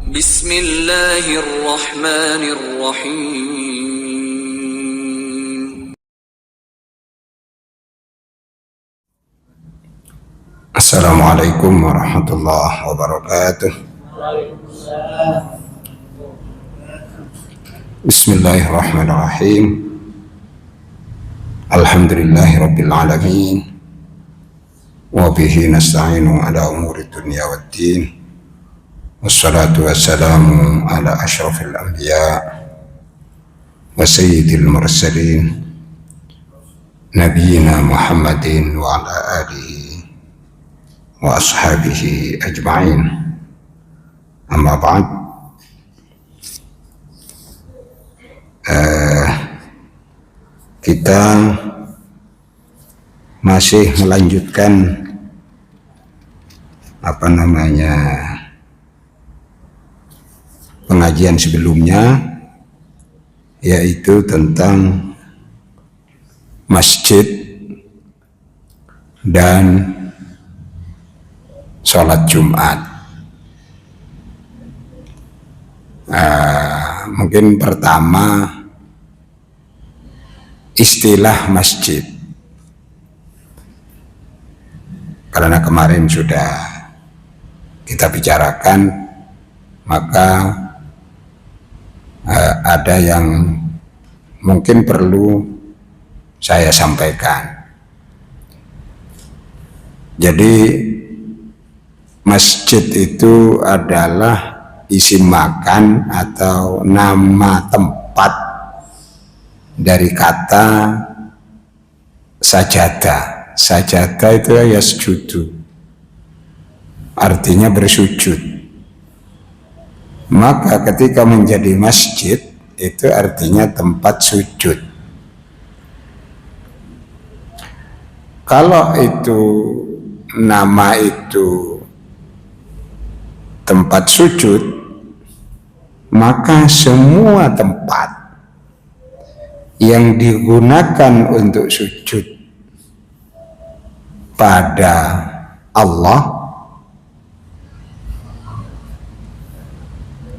Bismillahirrahmanirrahim. Assalamualaikum warahmatullahi wabarakatuh. Bismillahirrahmanirrahim. Alhamdulillahirabbil alamin. Wa bihi nasta'inu ala umuri dunya waddin. Wassalatu wassalamu ala asyrafil anbiya wa sayyidil mursalin nabiyina Muhammadin wa ala alihi wa ashabihi ajma'in. Amma ba'd. Kita masih melanjutkan pengajian sebelumnya, yaitu tentang masjid dan sholat Jumat. Mungkin pertama, istilah masjid, karena kemarin sudah kita bicarakan, maka ada yang mungkin perlu saya sampaikan. Jadi masjid itu adalah isim makan atau nama tempat dari kata sajadah. Sajadah itu yasjudu, artinya bersujud. Maka ketika menjadi masjid itu artinya tempat sujud. Kalau itu nama itu tempat sujud, maka semua tempat yang digunakan untuk sujud pada Allah,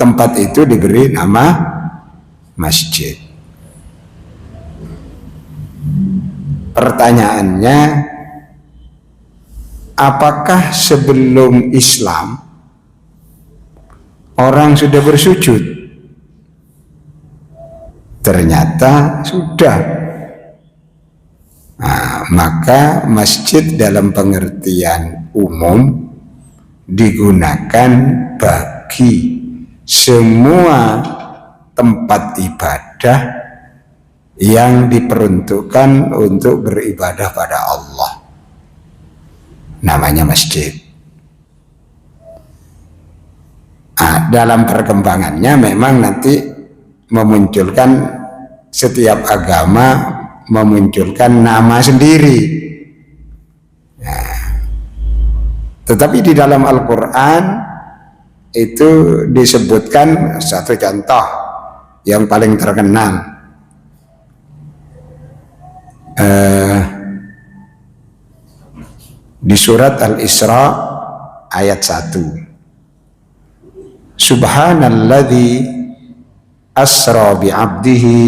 tempat itu diberi nama masjid. Pertanyaannya, apakah sebelum Islam orang sudah bersujud? Ternyata sudah. Maka masjid dalam pengertian umum digunakan bagi semua tempat ibadah yang diperuntukkan untuk beribadah pada Allah, namanya masjid. Dalam perkembangannya memang nanti memunculkan, setiap agama memunculkan nama sendiri. Tetapi di dalam Al-Quran itu disebutkan satu contoh yang paling terkenal, di surat Al-Isra ayat 1. Subhanalladzi asra bi'abdihi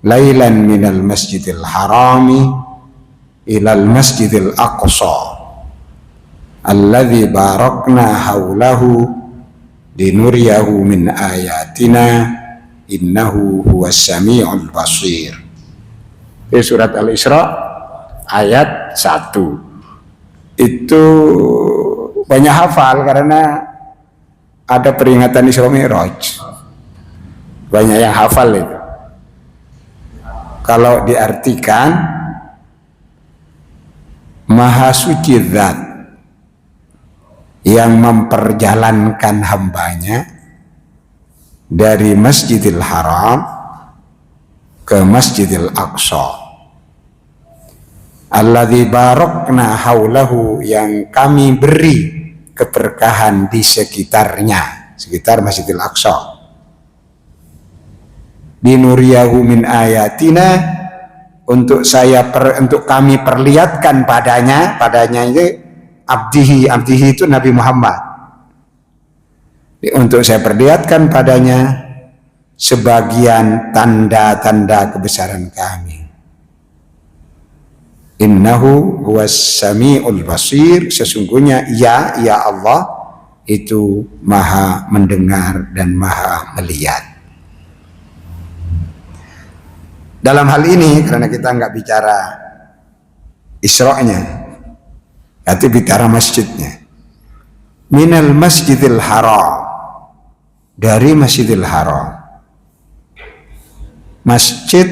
lailan minal masjidil harami ilal masjidil aqsa alladzi barakna haulahu linuriyahu min ayatina innahu huwas sami'ul basir. Di surat Al-Isra ayat 1. Itu banyak hafal karena ada peringatan Isra Mi'raj. Banyak yang hafal itu. Kalau diartikan, Maha Suci Zat yang memperjalankan hambanya dari Masjidil Haram ke Masjidil Aqsa, alladzi barakna haulahu, yang kami beri keberkahan di sekitarnya, sekitar Masjidil Aqsa. Binuriyahu min ayatina, untuk kami perlihatkan padanya itu abdihi itu Nabi Muhammad. untuk saya perlihatkan padanya sebagian tanda-tanda kebesaran kami. Innahu huwas sami'ul basir, sesungguhnya ya Allah itu maha mendengar dan maha melihat. Dalam hal ini, karena kita nggak bicara Isra-nya, tapi bicara masjidnya. Minal masjidil haram, dari masjidil haram. Masjid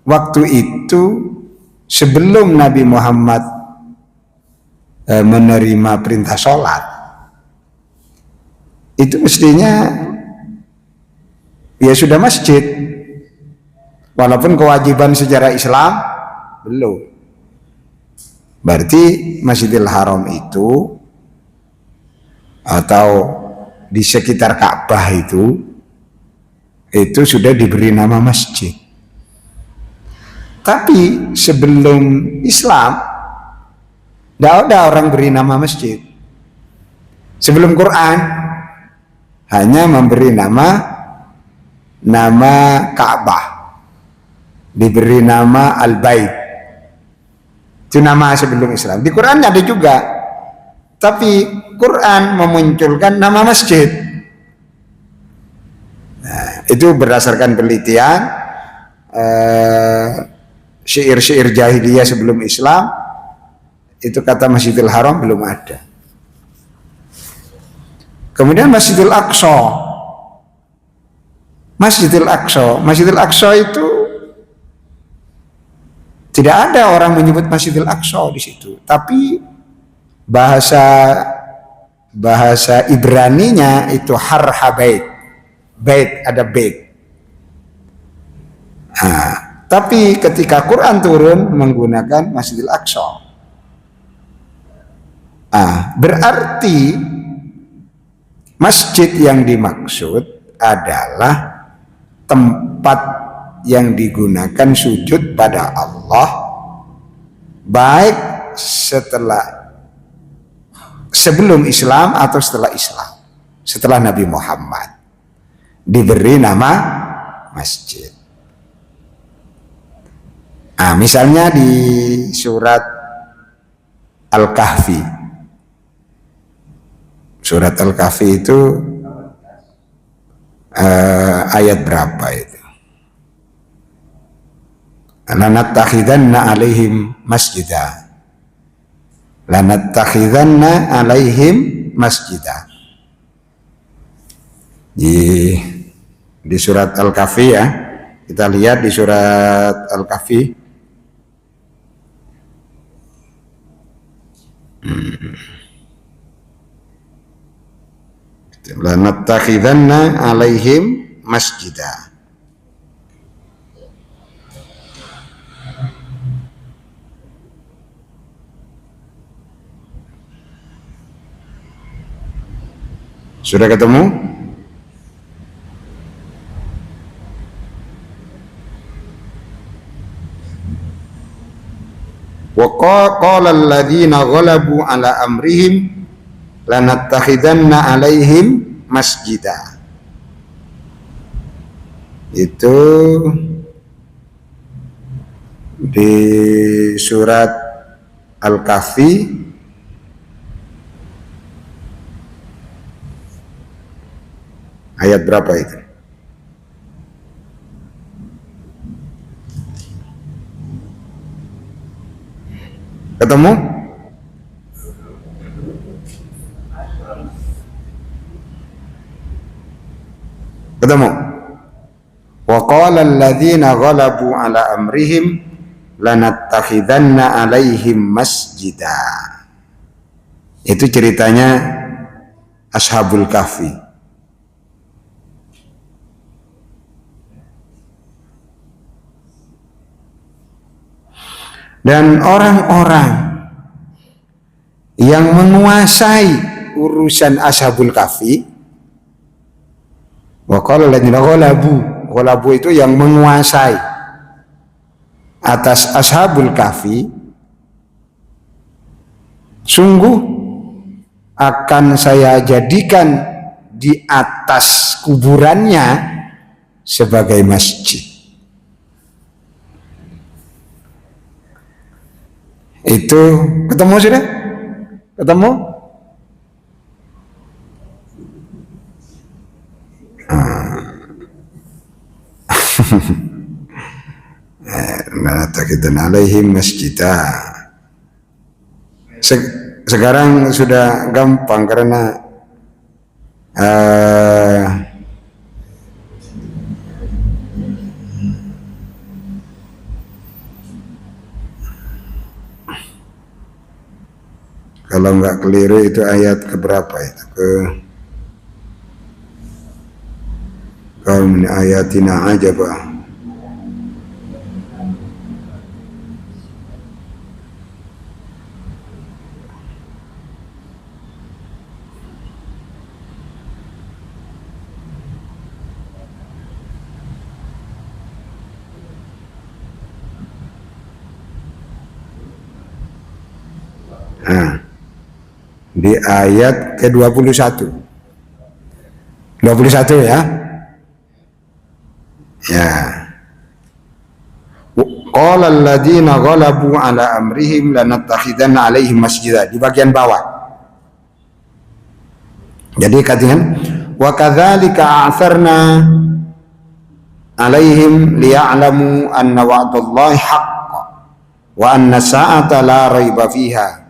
waktu itu sebelum Nabi Muhammad menerima perintah sholat, itu mestinya ya sudah masjid, walaupun kewajiban secara Islam belum. Berarti Masjidil Haram itu atau di sekitar Ka'bah itu sudah diberi nama masjid. Tapi sebelum Islam tidak ada orang beri nama masjid. Sebelum Quran hanya memberi nama Ka'bah, diberi nama Al-Bait. Itu nama sebelum Islam. Di Quran ada juga, tapi Quran memunculkan nama masjid. Nah, itu berdasarkan penelitian syair-syair jahiliyah sebelum Islam, itu kata Masjidil Haram belum ada. Kemudian Masjidil Aqsa. Masjidil Aqsa itu tidak ada orang menyebut Masjidil Aqsa di situ, tapi bahasa Ibraninya itu Harhabait. Bait, ada bait. Nah, tapi ketika Quran turun menggunakan Masjidil Aqsa. Berarti masjid yang dimaksud adalah tempat yang digunakan sujud pada Allah, baik sebelum Islam atau setelah Islam, setelah Nabi Muhammad diberi nama masjid. Misalnya di surat Al-Kahfi. Surat Al-Kahfi itu ayat berapa itu? Lanattakhidanna alaihim masjidah. Lanattakhidanna alaihim masjidah. Di surat Al-Kahfi ya. Kita lihat di surat Al-Kahfi. Lanattakhidanna alaihim masjidah. Sudah ketemu? Wa qala alladziina ghalabu ala amrihim lanattakhidanna alaihim masjidah. Itu di surat Al-Kahfi ayat berapa itu? Ketemu? Ketemu? Wa qala alladziina ghalabu ala amrihim lanattakhidanna alaihim masjidah. Itu ceritanya Ashabul Kahfi. Dan orang-orang yang menguasai urusan Ashabul Kahfi, wa qala alladziina ghalabu itu yang menguasai atas Ashabul Kahfi, sungguh akan saya jadikan di atas kuburannya sebagai masjid. Itu ketemu sudah? Ketemu? Natakitan alaihim masjidah. Sekarang sudah gampang karena kalau nggak keliru itu ayat keberapa itu? Kalau min ayatina ajaba. Nah, di ayat ke-21. 21 ya. Ya. Qala alladziina ghalabu ala amrihim lanattakhidanna 'alaihim masjidah, di bagian bawah. Jadi katakan wa kadzalika a'tsarna 'alaihim liya'lamu anna wa'dallahi haqq wa anna sa'ata la raiba fiha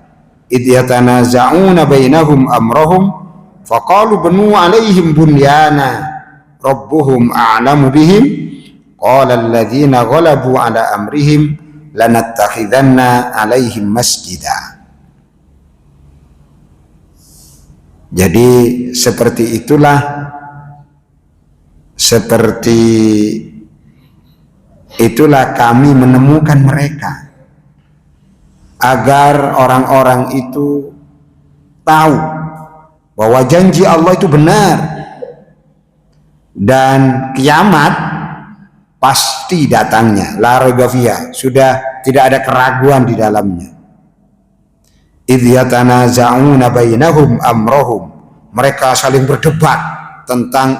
idh yatanaza'una bainahum amrahum faqalu banu 'alaihim bunyana rabbuhum a'lamu bihim qala alladziina ghalabu 'ala amrihim lanattakhidanna 'alaihim masjidah. Jadi seperti itulah kami menemukan mereka agar orang-orang itu tahu bahwa janji Allah itu benar dan kiamat pasti datangnya, la raiba fiha, sudah tidak ada keraguan di dalamnya. Idh yatanaza'una bainahum amrahum, mereka saling berdebat tentang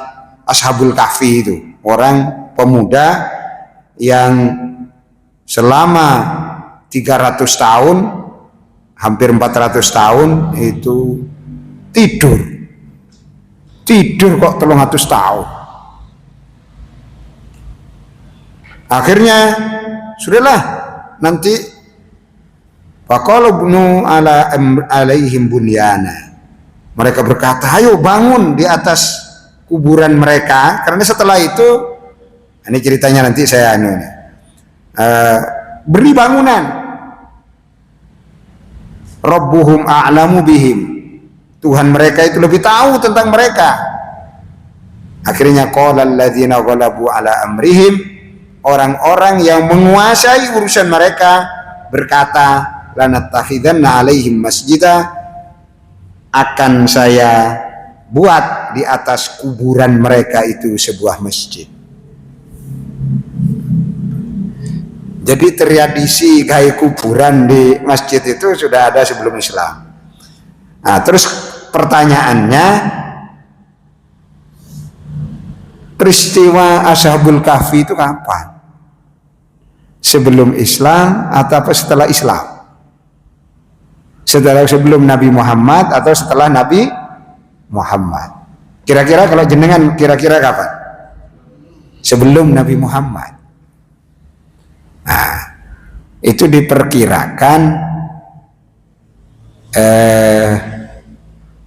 Ashabul Kahfi itu, orang pemuda yang selama 300 tahun, hampir 400 tahun itu tidur kok 300 tahun. Akhirnya sudahlah, nanti faqala bunu ala alaihim bunyana, mereka berkata ayo bangun di atas kuburan mereka, karena setelah itu ini ceritanya nanti saya beri bangunan. Rabbuhum a'lamu bihim, Tuhan mereka itu lebih tahu tentang mereka. Akhirnya qala alladziina ghalabu ala amrihim, orang-orang yang menguasai urusan mereka berkata lanattakhidanna 'alaihim masjidah, akan saya buat di atas kuburan mereka itu sebuah masjid. Jadi tradisi kayak kuburan di masjid itu sudah ada sebelum Islam. Nah, terus pertanyaannya, peristiwa Ashabul Kahfi itu kapan? Sebelum Islam atau setelah Islam? Sebelum Nabi Muhammad atau setelah Nabi Muhammad? Kira-kira kalau jenengan kira-kira kapan? Sebelum Nabi Muhammad. Nah, itu diperkirakan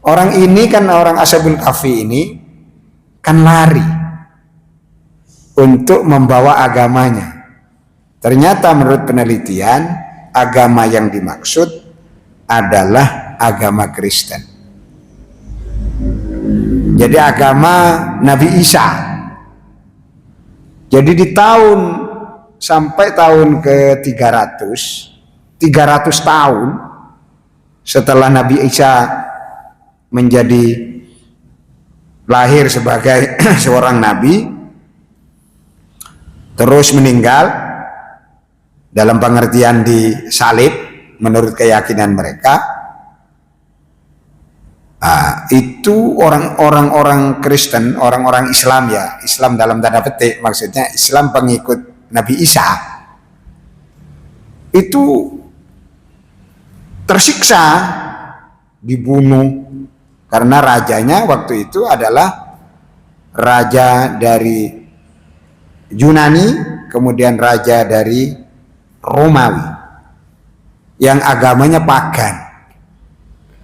orang ini kan, orang Ashabul Kahfi ini kan lari untuk membawa agamanya. Ternyata menurut penelitian, agama yang dimaksud adalah agama Kristen. Jadi agama Nabi Isa. Jadi di sampai tahun ke-300 tahun setelah Nabi Isa menjadi lahir sebagai seorang nabi, terus meninggal dalam pengertian disalib menurut keyakinan mereka, Itu orang Kristen, orang-orang Islam ya, Islam dalam tanda petik, maksudnya Islam pengikut Nabi Isa, itu tersiksa, dibunuh, karena rajanya waktu itu adalah raja dari Yunani, kemudian raja dari Romawi, yang agamanya pagan.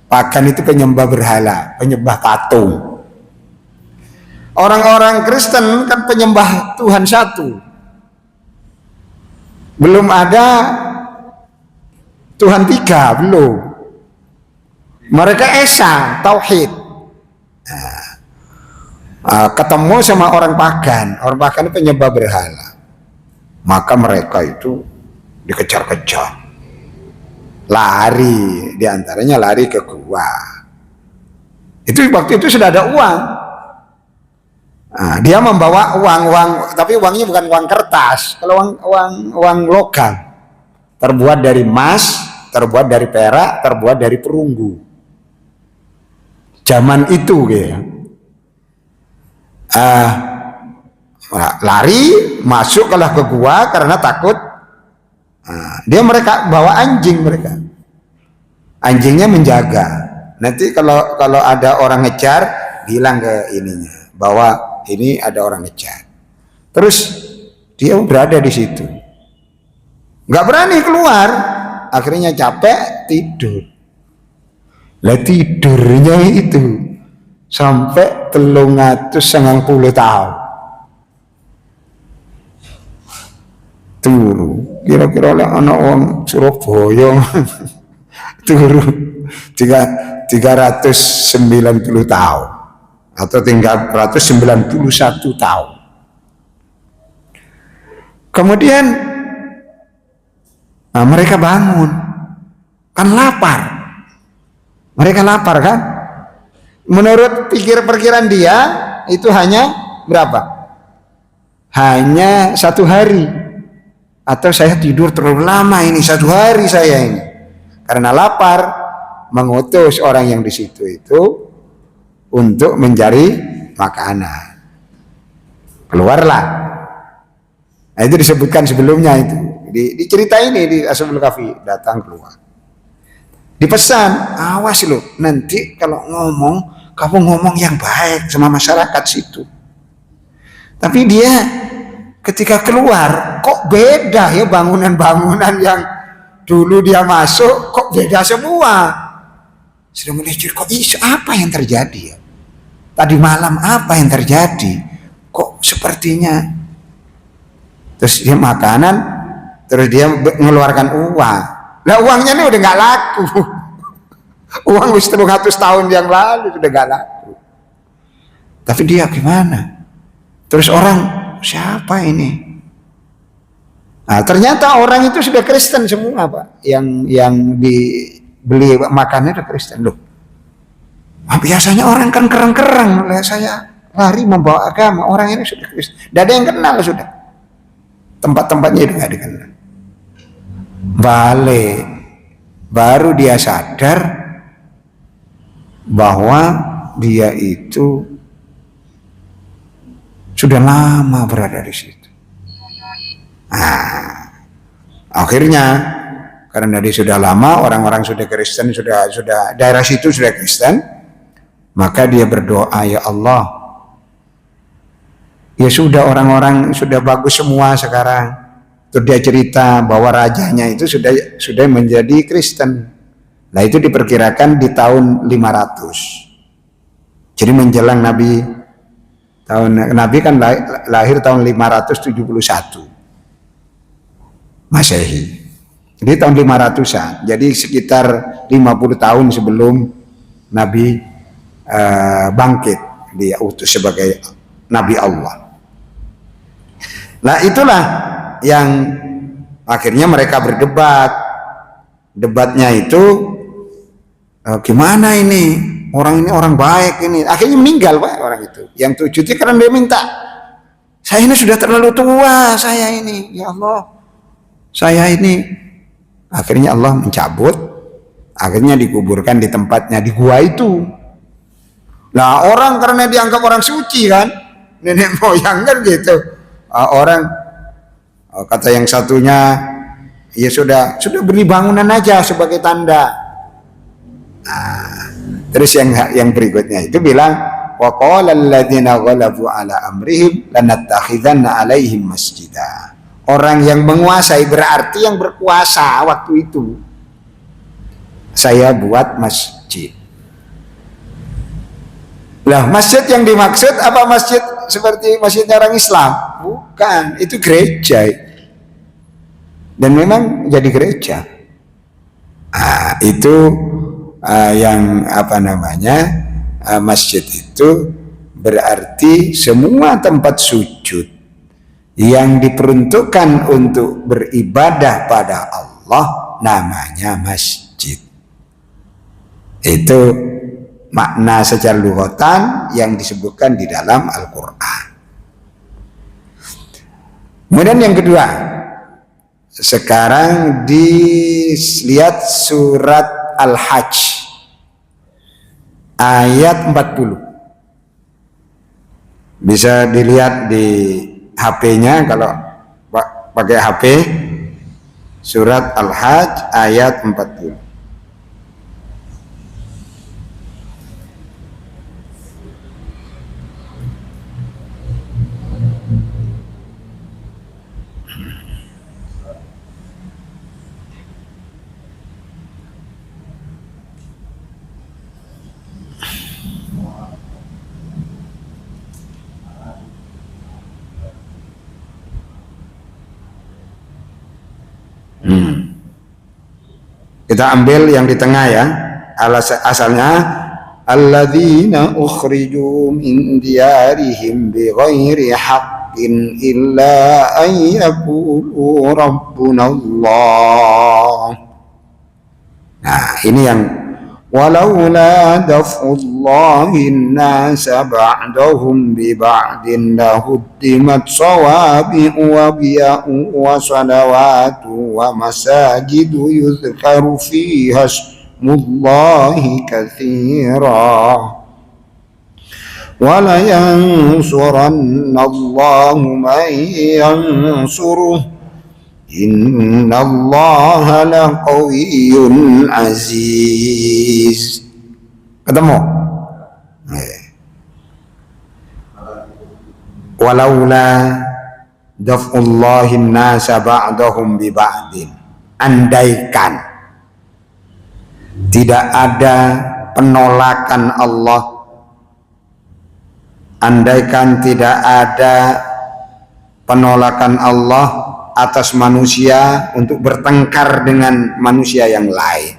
Pagan itu penyembah berhala, penyembah patung. Orang-orang Kristen kan penyembah Tuhan satu. Belum ada Tuhan tiga, belum. Mereka esa, tauhid. Ketemu sama orang pagan itu penyembah berhala. Maka mereka itu dikejar-kejar. Lari, diantaranya lari ke gua. Itu waktu itu sudah ada uang. Dia membawa uang, tapi uangnya bukan uang kertas. Kalau uang logam, terbuat dari emas, terbuat dari perak, terbuat dari perunggu. Zaman itu ya. Lari, masuk kalah ke gua karena takut. Mereka bawa anjing, anjingnya menjaga. Nanti kalau ada orang ngejar, bilang ke ininya bahwa ini ada orang ngejar. Terus dia berada di situ, nggak berani keluar. Akhirnya capek, tidur. Lah tidurnya itu sampai 390 tahun. Turu, kira-kira oleh anak orang Surabaya turu 390 tahun atau 391 tahun. Kemudian mereka bangun, kan lapar. Mereka lapar kan? Menurut perkiraan dia itu hanya berapa? Hanya 1 hari. Atau saya tidur terlalu lama ini, 1 hari saya ini. Karena lapar, mengutus orang yang di situ itu untuk mencari makanan. Keluarlah. Nah, itu disebutkan sebelumnya itu. Di cerita ini di Ashabul Kahfi, datang keluar. Dipesan, awas loh, nanti kalau ngomong, kamu ngomong yang baik sama masyarakat situ. Tapi dia ketika keluar, kok beda ya bangunan-bangunan yang dulu dia masuk, kok beda semua. Sudah mulai kok apa yang terjadi ya? Tadi malam apa yang terjadi? Kok sepertinya? Terus dia makanan, terus dia mengeluarkan uang. Nah uangnya ini udah nggak laku. Uang 300 tahun yang lalu udah nggak laku. Tapi dia gimana? Terus orang, siapa ini? Nah, ternyata orang itu sudah Kristen semua, Pak. Yang dibeli makannya udah Kristen loh. Biasanya orang kan kereng-kereng, saya lari membawa agama, orang ini sudah Kristen. Tidak ada yang kenal sudah. Tempat-tempatnya itu nggak dikenal. Balik, baru dia sadar bahwa dia itu sudah lama berada di situ. Akhirnya karena dia sudah lama, orang-orang sudah Kristen, sudah daerah situ sudah Kristen, maka dia berdoa, ya Allah, ya sudah orang-orang sudah bagus semua sekarang. Terus dia cerita bahwa rajanya itu sudah menjadi Kristen. Nah itu diperkirakan di tahun 500. Jadi menjelang Nabi kan lahir tahun 571 Masehi. Jadi tahun 500-an. Jadi sekitar 50 tahun sebelum Nabi bangkit, dia utus sebagai Nabi Allah. Nah itulah yang akhirnya mereka berdebat. Debatnya itu gimana ini? Orang ini orang baik ini. Akhirnya meninggal Pak orang itu. Yang 7 karena dia minta, saya ini sudah terlalu tua, saya ini, ya Allah, saya ini. Akhirnya Allah mencabut, akhirnya dikuburkan di tempatnya di gua itu. Nah, orang karena dianggap orang suci kan, nenek moyang kan gitu. Orang kata yang satunya, ya sudah beri bangunan aja sebagai tanda. Terus yang berikutnya itu bilang, wa qala alladziina ghalabu ala amrihim lanattakhidhanna 'alaihim masjida. Orang yang menguasai berarti yang berkuasa waktu itu. Saya buat masjid. Lah, masjid yang dimaksud apa masjid seperti masjid orang Islam? Bukan, itu gereja. Dan memang jadi gereja. Itu yang apa namanya? Masjid itu berarti semua tempat sujud yang diperuntukkan untuk beribadah pada Allah namanya masjid. Itu makna secara lughatan yang disebutkan di dalam Al-Quran. Kemudian yang kedua, sekarang dilihat surat Al-Hajj ayat 40. Bisa dilihat di HP-nya kalau pakai HP, surat Al-Hajj ayat 40. Kita ambil yang di tengah ya. Asalnya alladzina ukhriju min diyarihim bighairi haqqin illa an yaqulu rabbuna Allah. Nah, ini yang walaula daf'ullahi an-nasa ba'dahum bi ba'din lahuddimat sawabi'u wa biya'u wa salawatu wa masajidu yuzkaru fiha ismullahi katsira wa la yansuranna Allahu man yansuruh innallaha laqawiyyun aziz. Ketemu? Walaula daf'ullahin nasa ba'dahum bi ba'din. Andaikan tidak ada penolakan Allah, andaikan tidak ada penolakan Allah atas manusia untuk bertengkar dengan manusia yang lain,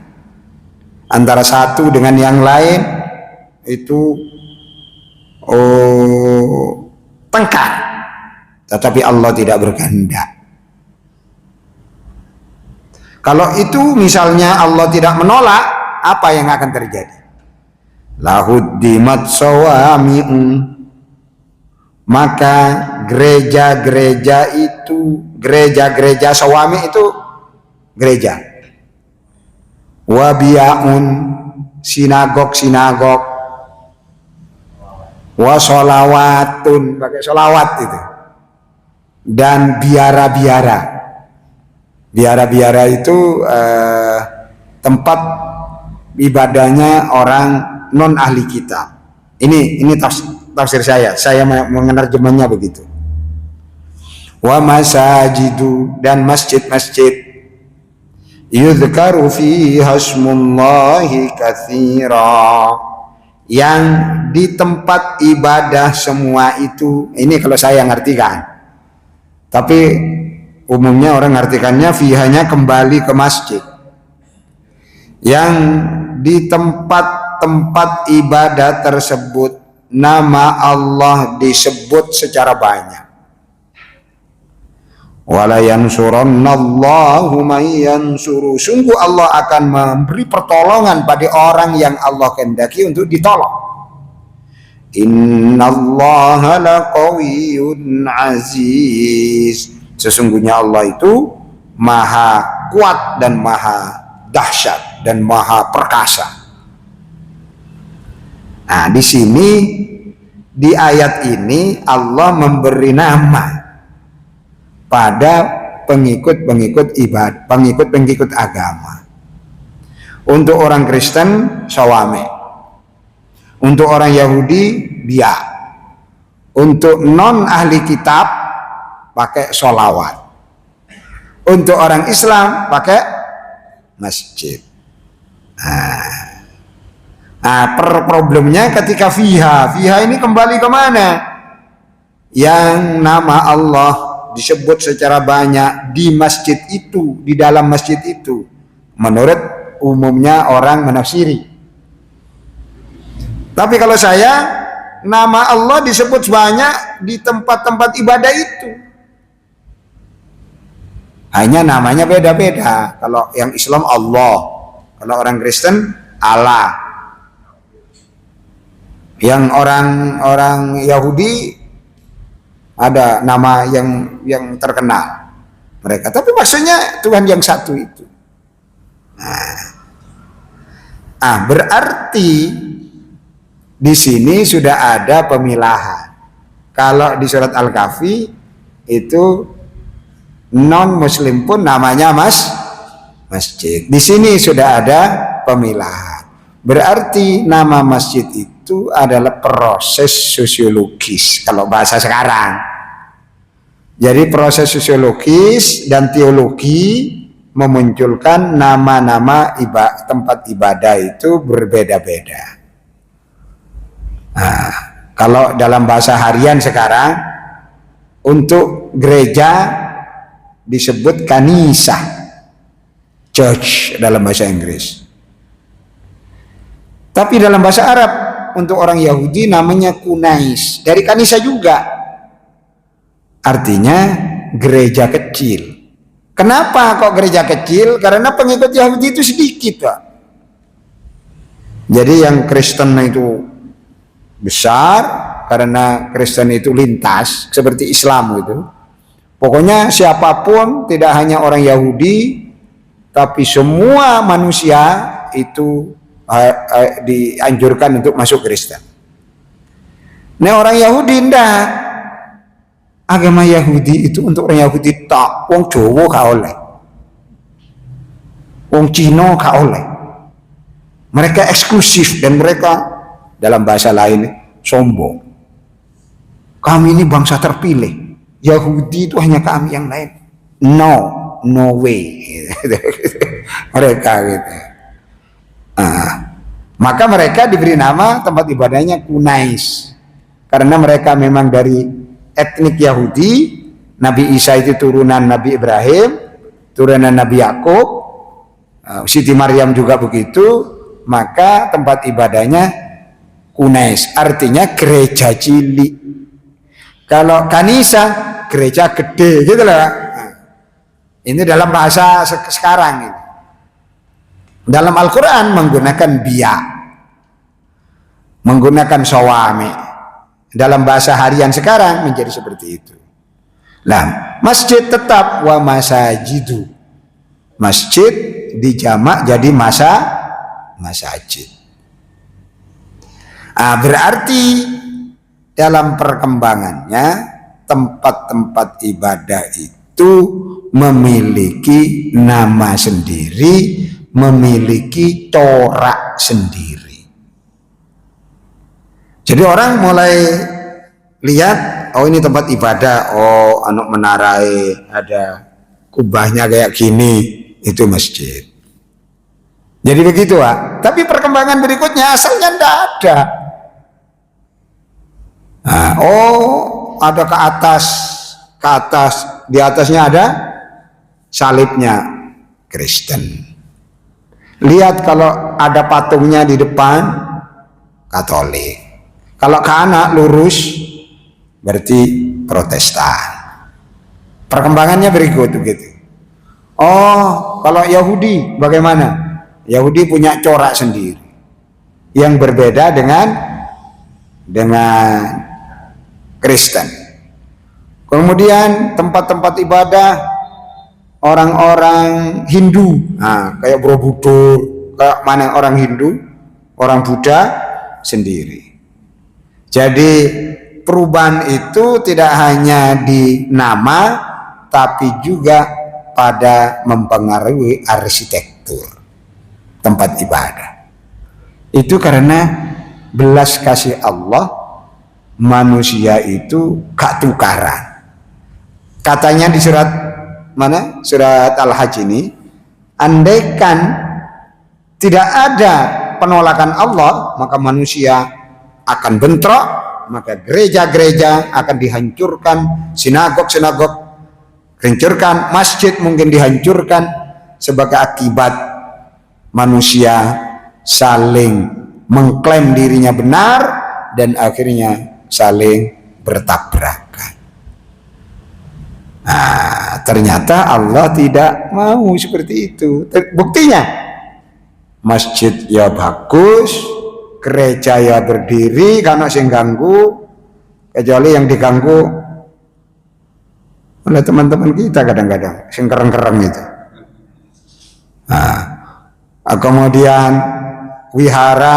antara satu dengan yang lain itu tengkar, tetapi Allah tidak berkehendak. Kalau itu misalnya Allah tidak menolak, apa yang akan terjadi? Lahuddimat sawami'u, maka gereja-gereja itu, gereja-gereja sawami itu gereja, wabiyaun sinagog-sinagog, wasolawatun pakai solawat itu, dan biara-biara. Biara-biara itu tempat ibadahnya orang non ahli kitab. Ini tafsir saya menerjemahnya begitu. Wa masajidu, dan masjid-masjid, yuzkaru fiha ismullahi katsira, yang di tempat ibadah semua itu, ini kalau saya ngartikan, tapi umumnya orang ngartikannya fihanya kembali ke masjid, yang di tempat-tempat ibadah tersebut nama Allah disebut secara banyak. Wala yansurannallahu man yansuru, sungguh Allah akan memberi pertolongan pada orang yang Allah kehendaki untuk ditolong. Innallaha laqawiyyun aziz, sesungguhnya Allah itu maha kuat dan maha dahsyat dan maha perkasa. Nah, di sini di ayat ini Allah memberi nama pada pengikut-pengikut ibadah, pengikut-pengikut agama. Untuk orang Kristen, Shawame. Untuk orang Yahudi, Bia. Untuk non ahli kitab, pakai sholawat. Untuk orang Islam, pakai masjid. Problemnya ketika fiha ini kembali kemana? Yang nama Allah disebut secara banyak di masjid itu, di dalam masjid itu, menurut umumnya orang menafsiri. Tapi kalau saya, nama Allah disebut banyak di tempat-tempat ibadah itu, hanya namanya beda-beda. Kalau yang Islam Allah, kalau orang Kristen Allah, yang orang Yahudi ada nama yang terkenal mereka, tapi maksudnya Tuhan yang satu itu. Berarti di sini sudah ada pemilahan. Kalau di surat Al-Kahfi itu non Muslim pun namanya masjid. Di sini sudah ada pemilahan. Berarti nama masjid itu adalah proses sosiologis kalau bahasa sekarang. Jadi proses sosiologis dan teologi memunculkan nama-nama tempat ibadah itu berbeda-beda. Kalau dalam bahasa harian sekarang, untuk gereja disebut kanisa, church dalam bahasa Inggris. Tapi dalam bahasa Arab untuk orang Yahudi namanya kunais, dari kanisa juga, artinya gereja kecil. Kenapa kok gereja kecil? Karena pengikut Yahudi itu sedikit, Pak. Jadi yang Kristen itu besar, karena Kristen itu lintas seperti Islam gitu. Pokoknya siapapun, tidak hanya orang Yahudi, tapi semua manusia itu dianjurkan untuk masuk Kristen. Nah, orang Yahudi enggak. Agama Yahudi itu untuk orang Yahudi tak, wong Jawa gak oleh, wong Cina gak oleh. Mereka eksklusif dan mereka dalam bahasa lain sombong. Kami ini bangsa terpilih. Yahudi itu hanya kami, yang lain no way. Mereka gitu. Maka mereka diberi nama tempat ibadahnya kunais, karena mereka memang dari etnik Yahudi. Nabi Isa itu turunan Nabi Ibrahim, turunan Nabi Yakub, Siti Maryam juga begitu. Maka tempat ibadahnya kunais, artinya gereja cilik. Kalau kanisa, gereja gede gitu loh. Ini dalam bahasa sekarang ini. Dalam Al-Quran menggunakan biya, menggunakan sawami. Dalam bahasa harian sekarang menjadi seperti itu. Nah, masjid tetap wa masajidu. Masjid dijamak jadi masajid. Berarti dalam perkembangannya tempat-tempat ibadah itu memiliki nama sendiri, memiliki corak sendiri. Jadi orang mulai lihat, oh ini tempat ibadah, oh anu menarai ada kubahnya kayak gini, itu masjid. Jadi begitu, Pak. Tapi perkembangan berikutnya asalnya tidak ada. Ada ke atas, di atasnya ada salibnya Kristen. Lihat kalau ada patungnya di depan, Katolik. Kalau ke anak lurus, berarti Protestan. Perkembangannya berikut begitu. Oh, kalau Yahudi bagaimana? Yahudi punya corak sendiri yang berbeda dengan Kristen. Kemudian tempat-tempat ibadah orang-orang Hindu, kayak Borobudur, kayak mana orang Hindu, orang Buddha, sendiri. Jadi perubahan itu tidak hanya di nama, tapi juga pada mempengaruhi arsitektur tempat ibadah. Itu karena belas kasih Allah, manusia itu gak tukaran. Katanya di surat mana? Surat Al-Hajj ini, andaikan tidak ada penolakan Allah, maka manusia akan bentrok, maka gereja-gereja akan dihancurkan, sinagog-sinagog dihancurkan, masjid mungkin dihancurkan sebagai akibat manusia saling mengklaim dirinya benar dan akhirnya saling bertabrakan. Nah, ternyata Allah tidak mau seperti itu. Buktinya masjid ya bagus, gereja ya berdiri karena sing ganggu, kecuali yang diganggu oleh teman-teman kita kadang-kadang sing kereng-kereng itu. Nah, kemudian wihara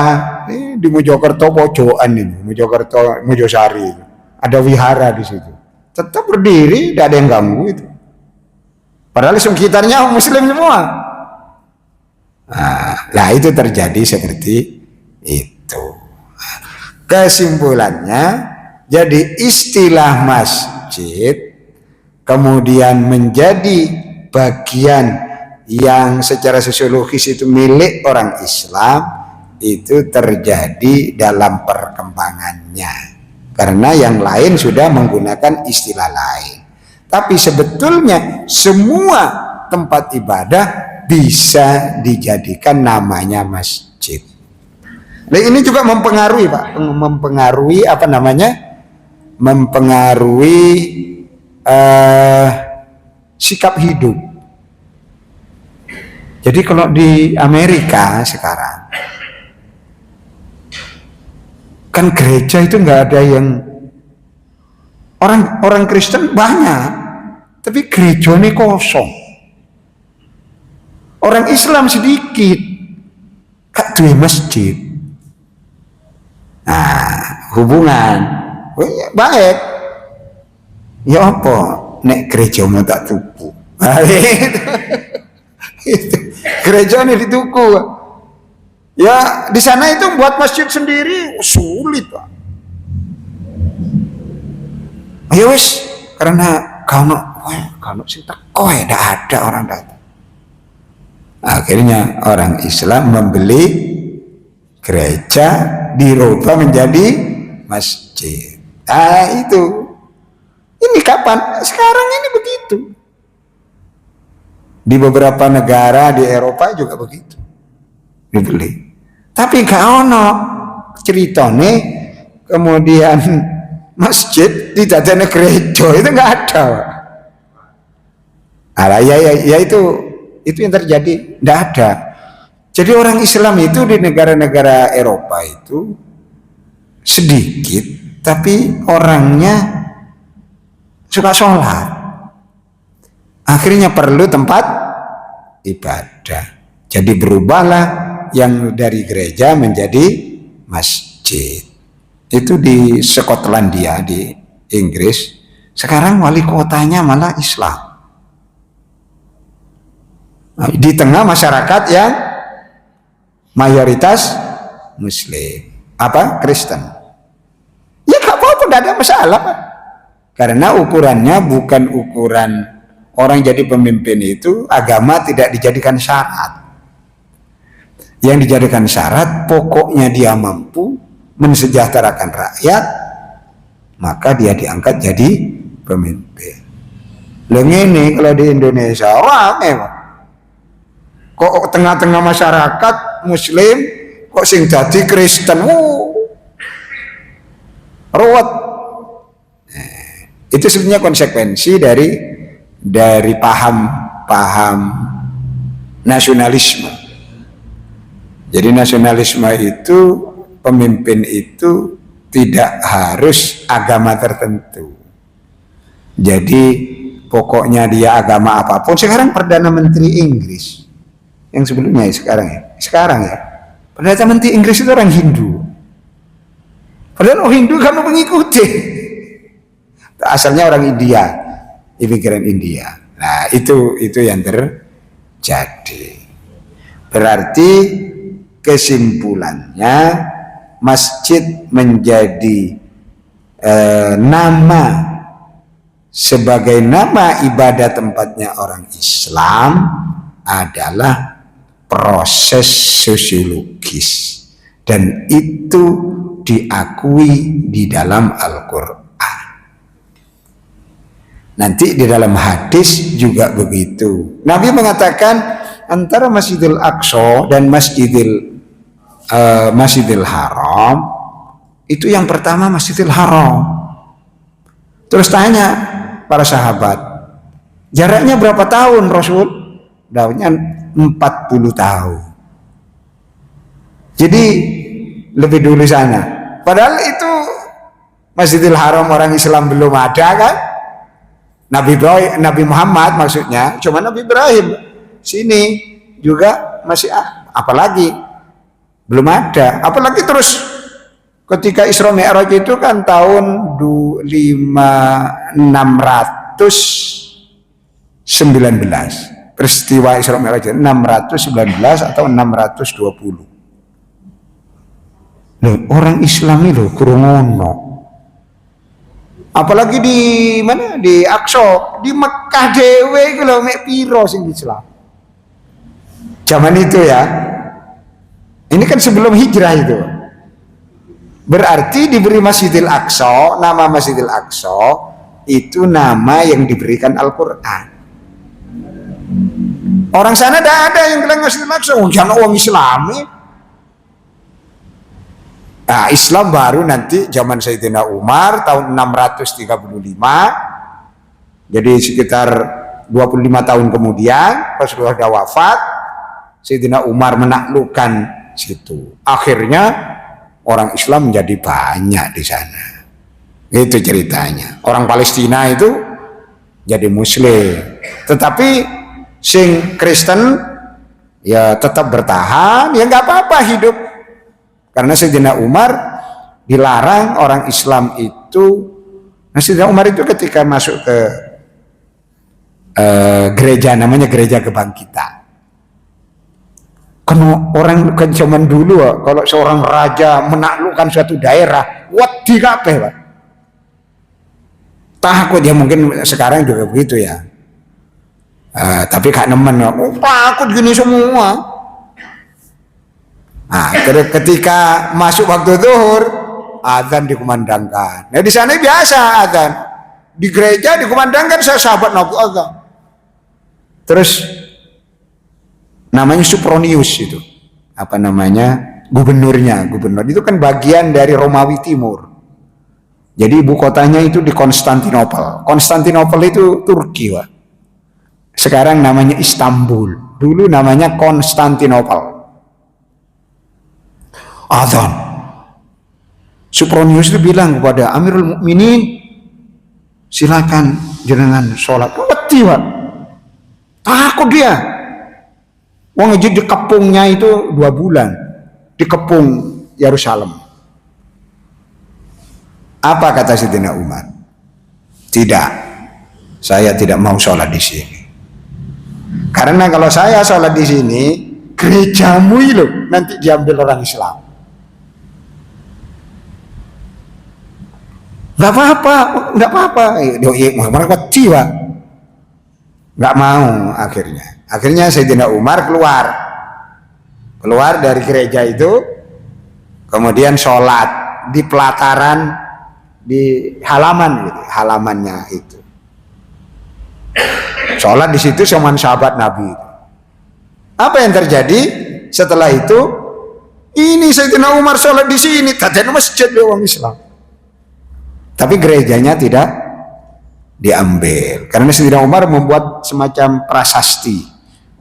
di Mojokerto pojokan ini, Mojokerto, Mojosari ada wihara di situ, tetap berdiri, tidak ada yang ganggu itu. Padahal sekitarnya Muslim semua. Nah, itu terjadi seperti itu. Kesimpulannya, jadi istilah masjid kemudian menjadi bagian yang secara sosiologis itu milik orang Islam, itu terjadi dalam perkembangannya karena yang lain sudah menggunakan istilah lain. Tapi sebetulnya semua tempat ibadah bisa dijadikan namanya masjid. Nah, ini juga mempengaruhi Pak, mempengaruhi apa namanya, mempengaruhi sikap hidup. Jadi kalau di Amerika sekarang kan gereja itu nggak ada yang orang Kristen banyak, tapi gerejanya kosong. Orang Islam sedikit, gak duwe masjid. Nah, hubungan baik. Ya apa? Nek gereja mau tak tuku. Itu. Gereja ini dituku. Ya di sana itu buat masjid sendiri sulit Pak. Ayo wis, karena kalau sing teko tidak ada orang datang. Akhirnya orang Islam membeli gereja, dirubah menjadi masjid. Itu. Ini kapan? Sekarang ini begitu. Di beberapa negara di Eropa juga begitu. Dibeli. Tapi gak ono ceritane kemudian masjid didadane gereja, itu nggak ada. Ya itu yang terjadi, nggak ada. Jadi orang Islam itu di negara-negara Eropa itu sedikit, tapi orangnya suka sholat. Akhirnya perlu tempat ibadah. Jadi berubahlah yang dari gereja menjadi masjid. Itu di Skotlandia di Inggris. Sekarang wali kotanya malah Islam. Di tengah masyarakat yang mayoritas Muslim, Kristen. Ya gak apa-apa, tidak ada masalah Pak. Karena ukurannya bukan ukuran orang jadi pemimpin itu, agama tidak dijadikan syarat. Yang dijadikan syarat pokoknya dia mampu mensejahterakan rakyat, maka dia diangkat jadi pemimpin. Ini kalau di Indonesia rame Pak. Kok tengah-tengah masyarakat Muslim kok sing dadi Kristen, ruwet. Itu sebenarnya konsekuensi dari paham nasionalisme. Jadi nasionalisme itu pemimpin itu tidak harus agama tertentu. Jadi pokoknya dia agama apapun. Sekarang Perdana Menteri Inggris yang sebelumnya sekarang ya Perdana Menteri Inggris itu orang Hindu. Padahal orang Hindu kamu mengikuti. Asalnya orang India, imigran India. Nah, itu yang terjadi. Berarti kesimpulannya masjid menjadi nama sebagai nama ibadah tempatnya orang Islam adalah proses sosiologis, dan itu diakui di dalam Al-Quran. Nanti di dalam hadis juga begitu. Nabi mengatakan antara Masjidil Aqsa dan Masjidil Haram, itu yang pertama Masjidil Haram. Terus tanya para sahabat, jaraknya berapa tahun Rasul? Jawabnya 40 tahun. Jadi lebih dulu sana. Padahal itu Masjidil Haram orang Islam belum ada kan? Nabi Muhammad maksudnya, cuma Nabi Ibrahim sini juga masih apalagi belum ada. Apalagi terus ketika Isra Mi'raj itu kan tahun 619. Peristiwa Isra Mi'raj 619 atau 620. Loh, orang Islam itu kurang ngono. Apalagi di mana? Di Aqsa, di Mekah dewe iku lho mek piro sing Islam. Zaman itu ya. Ini kan sebelum hijrah itu. Berarti diberi Masjidil Aqsa, nama Masjidil Aqsa itu nama yang diberikan Al-Qur'an. Orang sana tidak ada yang bilang Masjidil Aqsa, jangan orang Islami. Nah, Islam baru nanti zaman Sayyidina Umar tahun 635. Jadi sekitar 25 tahun kemudian Rasulullah sudah wafat, Sayyidina Umar menaklukkan situ. Akhirnya orang Islam menjadi banyak di sana. Itu ceritanya. Orang Palestina itu jadi Muslim, tetapi sing Kristen ya tetap bertahan, ya nggak apa-apa hidup. Karena Sayyidina Umar dilarang orang Islam itu. Nah, Sayyidina Umar itu ketika masuk ke gereja, namanya Gereja Kebangkitan. Kalau orang kan zaman dulu, kalau seorang raja menaklukkan suatu daerah, wedi kabeh, Pak. Takut ya, mungkin sekarang juga begitu ya. Tapi gak nemen, takut gini semua. Nah, ketika masuk waktu zuhur, azan dikumandangkan. Nah, di sana biasa azan. Di gereja dikumandangkan, sahabat Nabi azan. Terus namanya Supronius itu. Apa namanya? Gubernur itu kan bagian dari Romawi Timur. Jadi ibu kotanya itu di Konstantinopel. Konstantinopel itu Turki, Pak. Sekarang namanya Istanbul. Dulu namanya Konstantinopel. Azan. Supronius itu bilang kepada Amirul Mukminin, silakan jenengan sholat. Wedi, Pak. Takut dia. Wong aja dikepungnya itu 2 bulan. Dikepung Yerusalem. Apa kata Sayyidina Umar? Tidak. Saya tidak mau sholat di sini. Karena kalau saya sholat di sini, gerejamu itu nanti diambil orang Islam. Nggak apa-apa. Mereka jiwa. Nggak mau akhirnya. Akhirnya Sayyidina Umar keluar dari gereja itu, kemudian sholat di pelataran, di halamannya itu. Sholat di situ sama sahabat Nabi. Apa yang terjadi setelah itu? Ini Sayyidina Umar sholat di sini, tadinya masjid orang Islam. Tapi gerejanya tidak diambil. Karena Sayyidina Umar membuat semacam prasasti.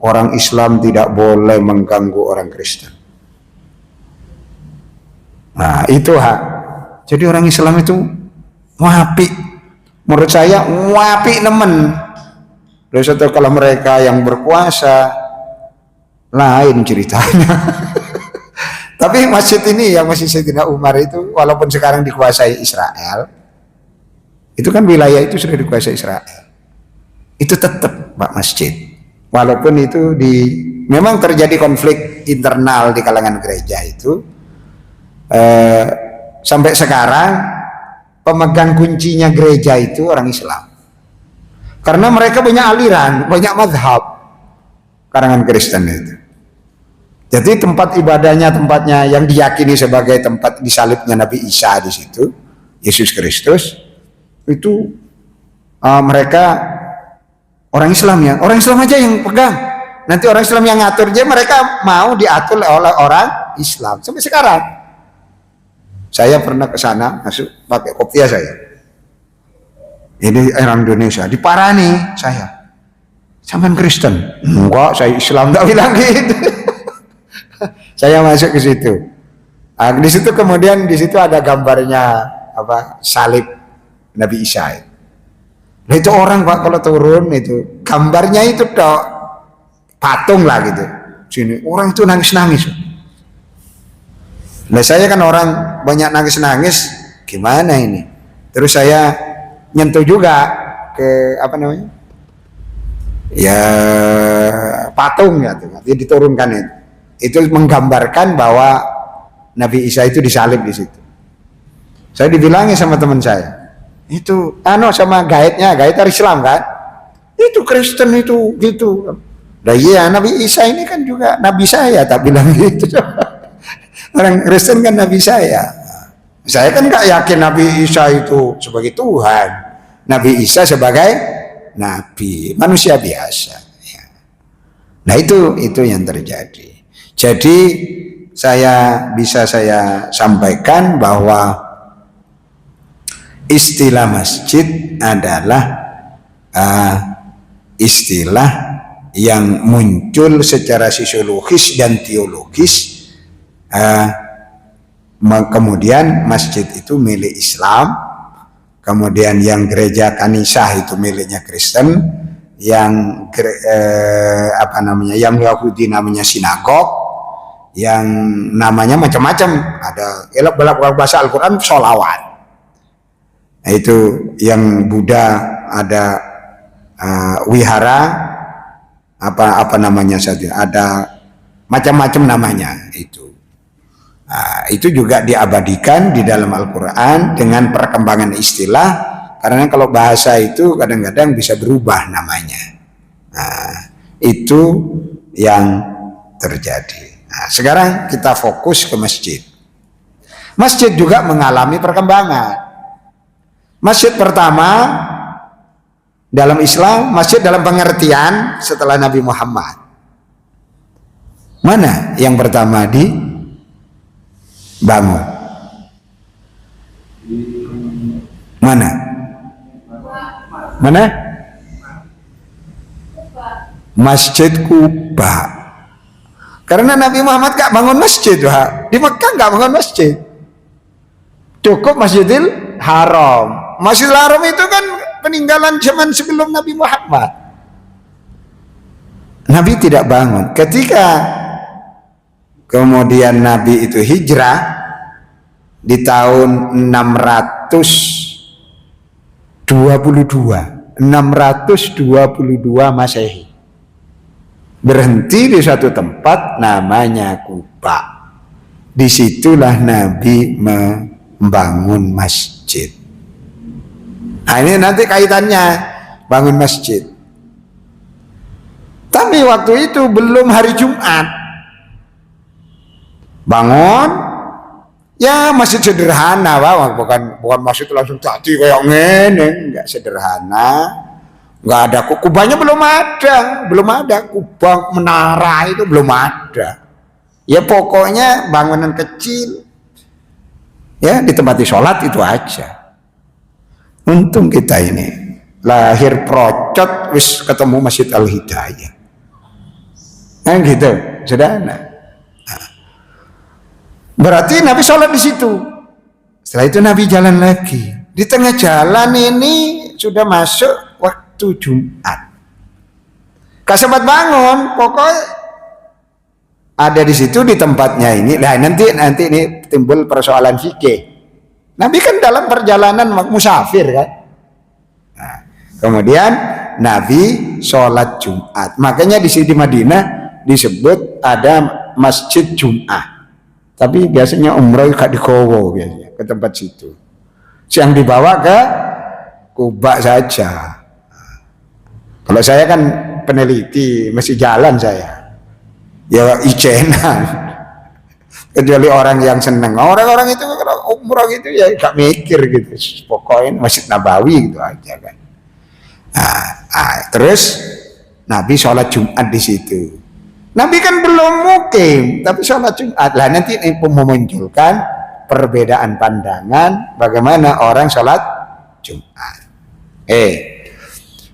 Orang Islam tidak boleh mengganggu orang Kristen. Nah, itu hak. Jadi orang Islam itu wapi. Menurut saya wapi nemen. Terus kalau mereka yang berkuasa, lain ceritanya. Tapi masjid ini yang masih Sayyidina Umar itu walaupun sekarang dikuasai Israel, itu kan wilayah itu sudah dikuasai Israel. Itu tetap Pak masjid. Walaupun itu memang terjadi konflik internal di kalangan gereja itu, sampai sekarang pemegang kuncinya gereja itu orang Islam. Karena mereka banyak aliran, banyak mazhab kalangan Kristen itu. Jadi tempat ibadahnya, tempatnya yang diyakini sebagai tempat disalibnya Nabi Isa di situ, Yesus Kristus, itu mereka orang Islam ya, orang Islam aja yang pegang. Nanti orang Islam yang ngatur aja, mereka mau diatur oleh orang Islam. Sampai sekarang, saya pernah ke sana, masuk pakai kopiah saya. Ini orang Indonesia, diparani saya. Sampai Kristen? Enggak, saya Islam, tak bilang gitu. Saya masuk ke situ. Nah, di situ kemudian di situ ada gambarnya apa salib Nabi Isa. Nah, itu orang Pak kalau turun itu gambarnya itu dok patung lah gitu. Sini orang itu nangis-nangis. Nah saya kan orang banyak nangis-nangis, gimana ini? Terus saya nyentuh juga ke apa namanya? Ya patung ya tuh, diturunkan itu. Itu menggambarkan bahwa Nabi Isa itu disalib di situ. Saya dibilangi sama teman saya, itu sama gaitnya, gait dari Islam kan? Itu Kristen itu gitu. Nah iya, Nabi Isa ini kan juga Nabi saya, tak bilang gitu. Orang Kristen kan Nabi saya. Saya kan nggak yakin Nabi Isa itu sebagai Tuhan. Nabi Isa sebagai Nabi, manusia biasa. Nah itu yang terjadi. Jadi bisa saya sampaikan bahwa istilah masjid adalah istilah yang muncul secara sosiologis dan teologis. Kemudian masjid itu milik Islam, kemudian yang gereja kanisah itu miliknya Kristen, yang yang Yahudi namanya sinagog, yang namanya macam-macam, ada bahasa Al-Quran sholawat. Nah, itu yang Buddha ada wihara apa namanya saja, ada macam-macam namanya itu. Nah, itu juga diabadikan di dalam Al-Quran dengan perkembangan istilah, karena kalau bahasa itu kadang-kadang bisa berubah namanya. Nah, itu yang terjadi. Nah, sekarang kita fokus ke masjid. Masjid juga mengalami perkembangan. Masjid pertama dalam Islam, masjid dalam pengertian setelah Nabi Muhammad. Mana yang pertama dibangun? Mana? Masjid Kuba. Karena Nabi Muhammad gak bangun masjid, di Mekah gak bangun masjid, cukup Masjidil Haram. Masjidil Haram itu kan peninggalan zaman sebelum Nabi Muhammad. Nabi tidak bangun. Ketika kemudian Nabi itu hijrah di tahun 622 Masehi, berhenti di suatu tempat namanya Kuba. Disitulah Nabi membangun masjid. Nah ini nanti kaitannya bangun masjid. Tapi waktu itu belum hari Jumat. Bangun, ya masjid sederhana, bukan masjid langsung tadi kayak ngene, enggak, sederhana. Nggak ada, kubahnya belum ada, kubah menara itu belum ada. Ya pokoknya bangunan kecil, ya ditempati sholat itu aja. Untung kita ini lahir procot wis ketemu Masjid Al Hidayah, kan gitu, sederhana. Berarti Nabi sholat di situ. Setelah itu Nabi jalan lagi. Di tengah jalan ini sudah masuk waktu Jumat. Kak sempat bangun, pokoknya ada di situ di tempatnya ini. Nah, nanti ini timbul persoalan fikih. Nabi kan dalam perjalanan musafir kan. Nah, kemudian Nabi sholat Jumat. Makanya di sini di Madinah disebut ada Masjid Jum'ah. Tapi biasanya umroh di Kowo biasanya ke tempat situ. Yang dibawa ke Kuba saja. Kalau saya kan peneliti, masih jalan saya. Ya ijenan. Kecuali orang yang seneng. Orang-orang itu kalau umroh gitu ya gak mikir gitu. Pokoknya Masjid Nabawi gitu aja kan. Terus Nabi sholat Jumat di situ. Nabi kan belum mukim, tapi sholat Jumat. Lah nanti ini memunculkan perbedaan pandangan bagaimana orang sholat Jumat.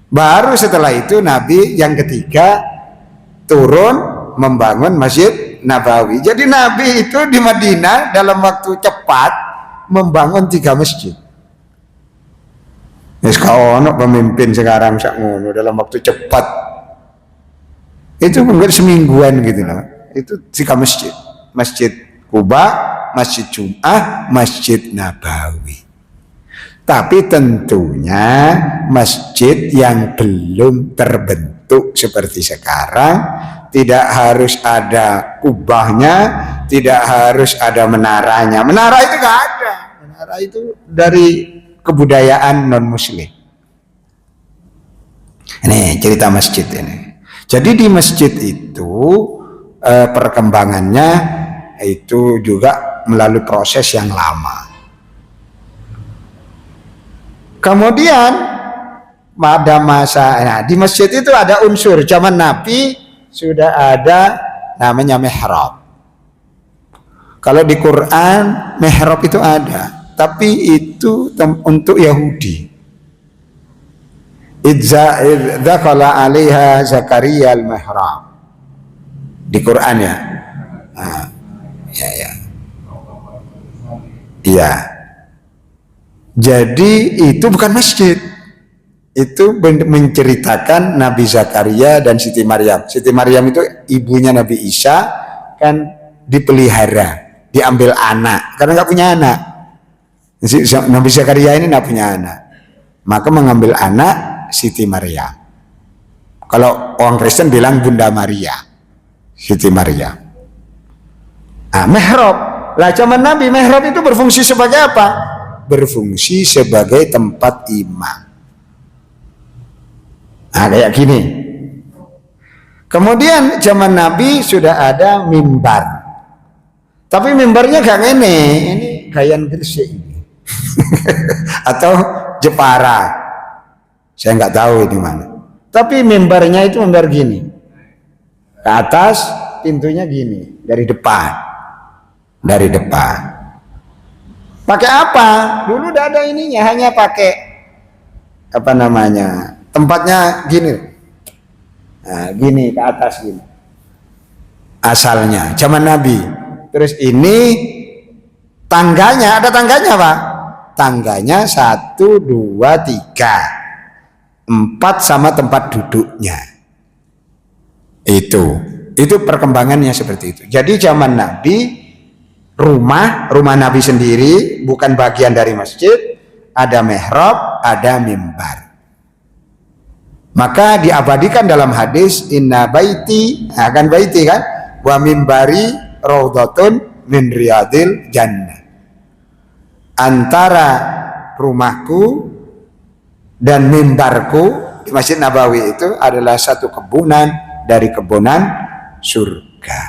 Baru setelah itu Nabi yang ketiga turun membangun Masjid Nabawi. Jadi Nabi itu di Madinah dalam waktu cepat membangun 3 masjid. Kalau pemimpin sekarang sak ngono dalam waktu cepat itu mungkin semingguan gitu loh. Itu 3 masjid. Masjid Kuba, Masjid Jum'ah, Masjid Nabawi. Tapi tentunya masjid yang belum terbentuk seperti sekarang, tidak harus ada kubahnya, tidak harus ada menaranya. Menara itu gak ada. Menara itu dari kebudayaan non muslim. Ini cerita masjid ini. Jadi di masjid itu perkembangannya itu juga melalui proses yang lama. Kemudian pada masa di masjid itu ada unsur zaman Nabi sudah ada namanya mihrab. Kalau di Quran mihrab itu ada, tapi itu untuk Yahudi. Idza qala 'alaiha Zakaria al-mihrab. Di Quran ya. Iya. Jadi itu bukan masjid. Itu menceritakan Nabi Zakaria dan Siti Maryam. Siti Maryam itu ibunya Nabi Isa kan dipelihara, diambil anak karena nggak punya anak. Nabi Zakaria ini nggak punya anak, maka mengambil anak Siti Maryam. Kalau orang Kristen bilang Bunda Maria, Siti Maryam. Mihrab. Lah zaman Nabi mihrab itu berfungsi sebagai apa? Berfungsi sebagai tempat imam. Kayak gini. Kemudian zaman Nabi sudah ada mimbar. Tapi mimbarnya gak ngene, ini gayan Gresik ini. Atau Jepara. Saya nggak tahu ini mana. Tapi mimbarnya itu mimbar gini. Ke atas pintunya gini, dari depan. Dari depan. Pakai apa? Dulu udah ada ininya, hanya pakai apa namanya? Tempatnya gini. Nah, gini ke atas gini. Asalnya zaman Nabi. Terus ini tangganya, ada tangganya, Pak. Tangganya 1, 2, 3. 4 sama tempat duduknya. Itu perkembangannya seperti itu. Jadi zaman Nabi rumah Nabi sendiri bukan bagian dari masjid, ada mihrab, ada mimbar. Maka diabadikan dalam hadis inna baiti, akan baiti kan, wa mimbari raudhatun min riyadil jannah. Antara rumahku dan mimbarku di Masjid Nabawi itu adalah satu kebunan dari kebunan surga.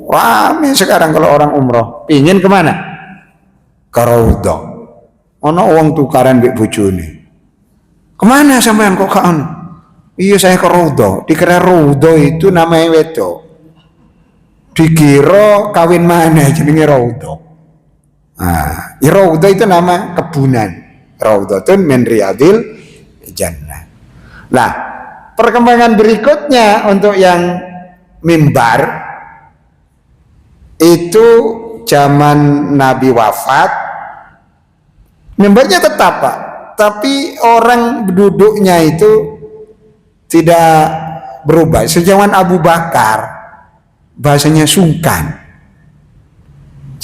Rame sekarang kalau orang umroh pingin kemana? Ke raudhah. Ono wong tukaran mbek bojone. Kemana sampean kok kan? Iya saya ke raudhah. Dikira raudhah itu namanya wedok. Dikira kawin mana jenenge raudhah. Raudhah itu nama kebunan. Raudhatun min riyadil jannah. Nah, perkembangan berikutnya untuk yang mimbar itu zaman Nabi wafat, mimbarnya tetap, Pak, tapi orang duduknya itu tidak berubah. Sejauh Abu Bakar bahasanya sungkan.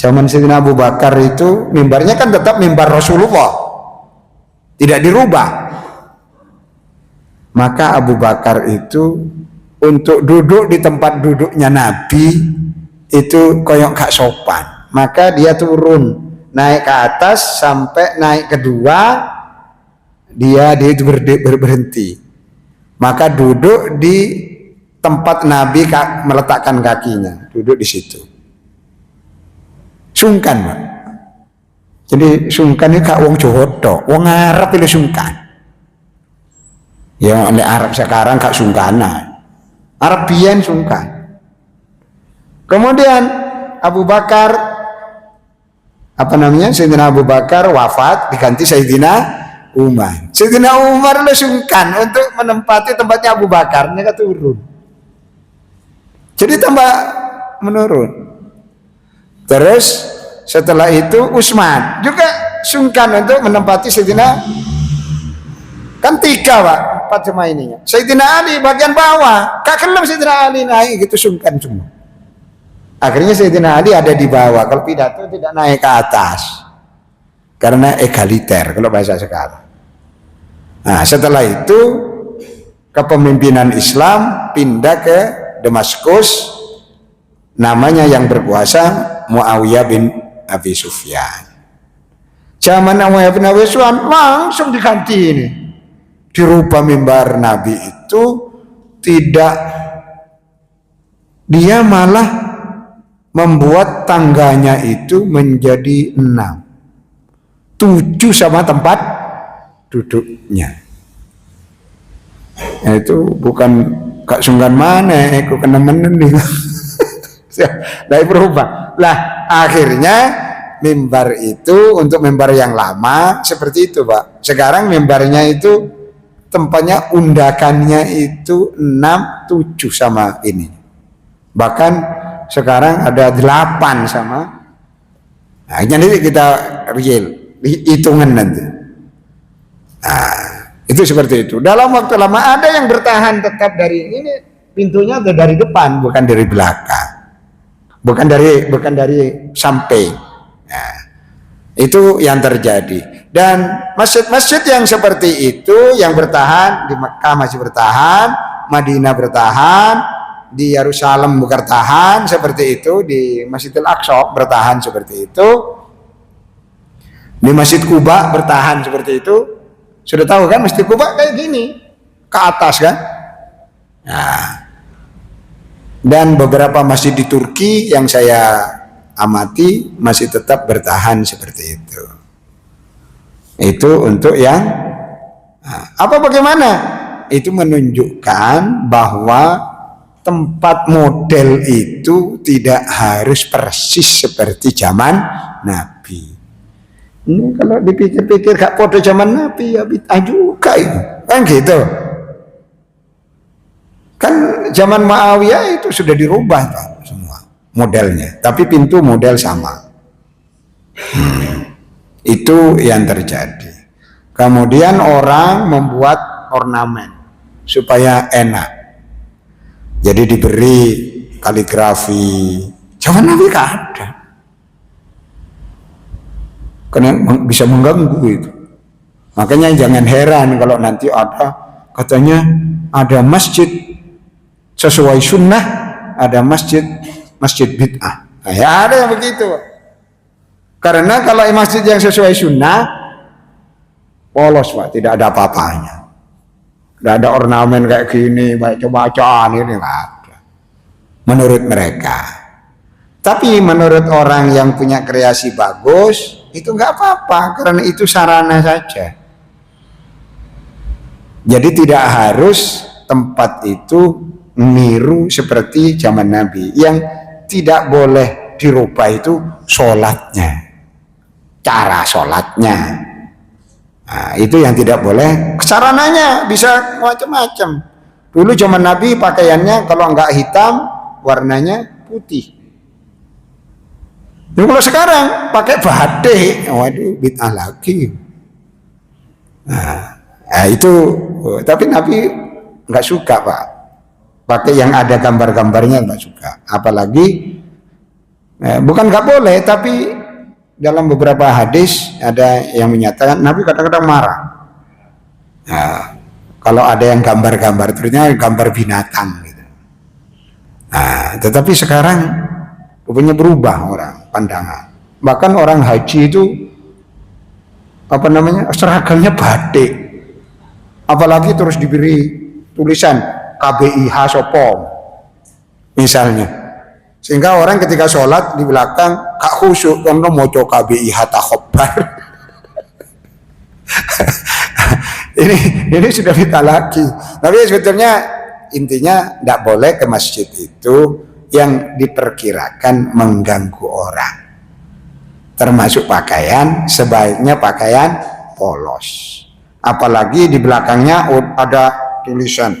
Zaman Sayyidina Abu Bakar itu mimbarnya kan tetap mimbar Rasulullah, tidak dirubah. Maka Abu Bakar itu untuk duduk di tempat duduknya Nabi itu koyok gak sopan. Maka dia turun, naik ke atas sampai naik kedua, dia itu berhenti. Maka duduk di tempat Nabi meletakkan kakinya, duduk di situ. Sungkan, Pak. Jadi sungkan ini kak wong Jawa tok, wong Arab itu sungkan. Ya oleh Arab sekarang kak sungkanan. Arabian sungkan. Kemudian Abu Bakar Sayyidina Abu Bakar wafat diganti Sayyidina Umar. Sayyidina Umar lu sungkan untuk menempati tempatnya Abu Bakar, mereka turun. Jadi tambah menurun. Terus setelah itu Utsman juga sungkan untuk menempati Sayyidina, kan 3 Pak, 4 cuma ininya. Sayyidina Ali bagian bawah, kak kelem Sayyidina Ali naik gitu, sungkan semua. Akhirnya Sayyidina Ali ada di bawah, kalau pidato tidak naik ke atas karena egaliter kalau bahasa sekarang. Nah setelah itu kepemimpinan Islam pindah ke Damaskus, namanya yang berkuasa Muawiyah bin Abi Sufyan. Zaman Muawiyah bin Abi Sufyan langsung diganti ini, dirubah mimbar Nabi itu tidak, dia malah membuat tangganya itu menjadi 6, 7 sama tempat duduknya. Nah, itu bukan kak sungkan mana, aku kena menen nih. Dari berubah lah, akhirnya mimbar itu untuk mimbar yang lama seperti itu Pak. Sekarang mimbarnya itu tempatnya undakannya itu 6, 7 sama ini, bahkan sekarang ada 8 sama. Nah nanti kita real hitungan nanti. Nah itu seperti itu. Dalam waktu lama ada yang bertahan tetap dari ini, pintunya dari depan bukan dari belakang, bukan dari samping. Nah, itu yang terjadi. Dan masjid-masjid yang seperti itu yang bertahan di Mekah masih bertahan, Madinah bertahan, di Yerusalem bertahan seperti itu, di Masjidil Aqsa bertahan seperti itu, di Masjid Kuba bertahan seperti itu. Sudah tahu kan Masjid Kuba kayak gini ke atas kan. Nah, dan beberapa masjid di Turki yang saya amati masih tetap bertahan seperti itu. Itu untuk yang apa bagaimana? Itu menunjukkan bahwa tempat model itu tidak harus persis seperti zaman Nabi. Ini kalau dipikir-pikir gak podo zaman Nabi ya bid'ah juga itu. Kan gitu. Kan zaman Muawiyah itu sudah dirubah Pak, semua modelnya, tapi pintu model sama. Itu yang terjadi. Kemudian orang membuat ornamen supaya enak. Jadi diberi kaligrafi. Zaman Nabi gak ada. Karena bisa mengganggu itu. Makanya jangan heran kalau nanti ada katanya ada masjid sesuai sunnah, ada masjid bid'ah. Nah, ya ada yang begitu. Karena kalau masjid yang sesuai sunnah polos Pak, tidak ada apa-apanya. Tidak ada ornamen kayak gini, baik bacaan ini nggak ada. Menurut mereka. Tapi menurut orang yang punya kreasi bagus itu nggak apa-apa, karena itu sarana saja. Jadi tidak harus tempat itu niru seperti zaman Nabi. Yang tidak boleh dirubah itu sholatnya, cara sholatnya. Nah, itu yang tidak boleh. Sarananya bisa macam-macam. Dulu zaman Nabi pakaiannya kalau enggak hitam, warnanya putih. Dan kalau sekarang pakai batik, waduh bid'ah lagi. Nah, itu tapi Nabi enggak suka Pak pakai yang ada gambar-gambarnya nggak suka. Apalagi bukan nggak boleh, tapi dalam beberapa hadis ada yang menyatakan Nabi kadang-kadang marah. Nah, kalau ada yang gambar-gambar, ternyata gambar binatang gitu. Nah, tetapi sekarang rupanya berubah orang pandangan. Bahkan orang haji itu seragamnya batik. Apalagi terus diberi tulisan KBIH Sopom misalnya, sehingga orang ketika sholat di belakang kak khusyuk karena mau coba KBIH takhobar. ini sudah kita lagi. Tapi sebetulnya intinya tidak boleh ke masjid itu yang diperkirakan mengganggu orang, termasuk pakaian. Sebaiknya pakaian polos. Apalagi di belakangnya ada tulisan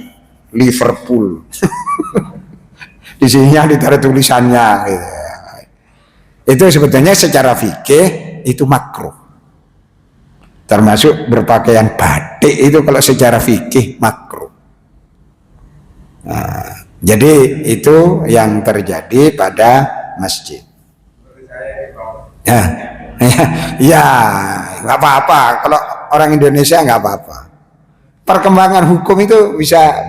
Liverpool. Di sininya ditaruh tulisannya. Itu sebetulnya secara fikih itu makruh. Termasuk berpakaian batik itu kalau secara fikih makruh. Nah, jadi itu yang terjadi pada masjid. Ya, nggak apa-apa. Kalau orang Indonesia nggak apa-apa. Perkembangan hukum itu bisa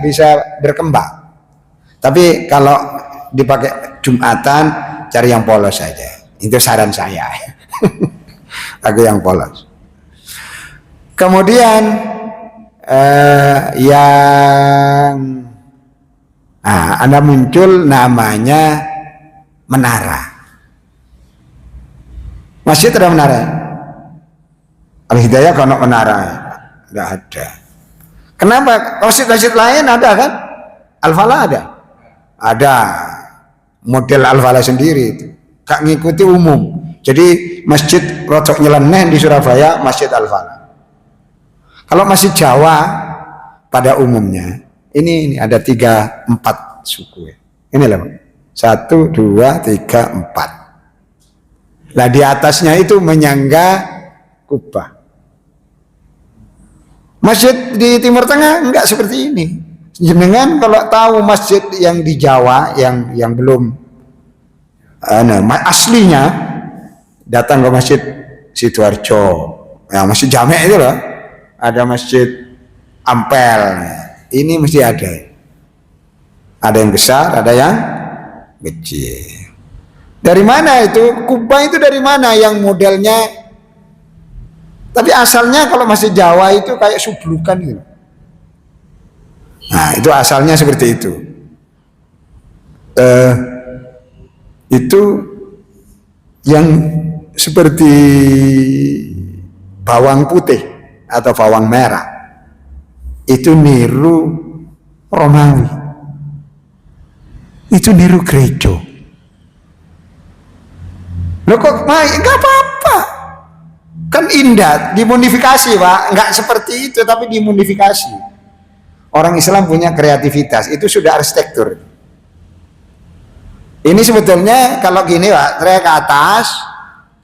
berkembang. Tapi kalau dipakai Jumatan, cari yang polos saja. Itu saran saya. Aku yang polos. Kemudian ada muncul namanya menara. Masjid ada menara. Al-Hidayah kalau menara nggak ada. Kenapa? Masjid-masjid lain ada kan? Al-Falah ada model Al-Falah sendiri itu. Gak ngikuti umum. Jadi masjid rotok nyeleneh di Surabaya Masjid Al-Falah. Kalau masjid Jawa pada umumnya ini ada 3-4 suku ya. Ini loh 1, 2, 3, 4. Nah di atasnya itu menyangga kubah. Masjid di Timur Tengah enggak seperti ini. Jenengan kalau tahu masjid yang di Jawa yang belum aslinya, datang ke Masjid Sidoarjo, ya Masjid Jamek itu loh, ada Masjid Ampel, ini mesti ada yang besar, ada yang kecil. Dari mana itu? Kubah itu dari mana yang modelnya? Tapi asalnya kalau masih Jawa itu kayak sublukan gitu. Nah itu asalnya seperti itu. Itu yang seperti bawang putih atau bawang merah. Itu niru Romawi. Itu niru gereja. Loh kok enggak apa-apa. Kan indah, dimodifikasi Pak. Enggak seperti itu tapi dimodifikasi. Orang Islam punya kreativitas, itu sudah arsitektur. Ini sebetulnya kalau gini Pak, trek ke atas,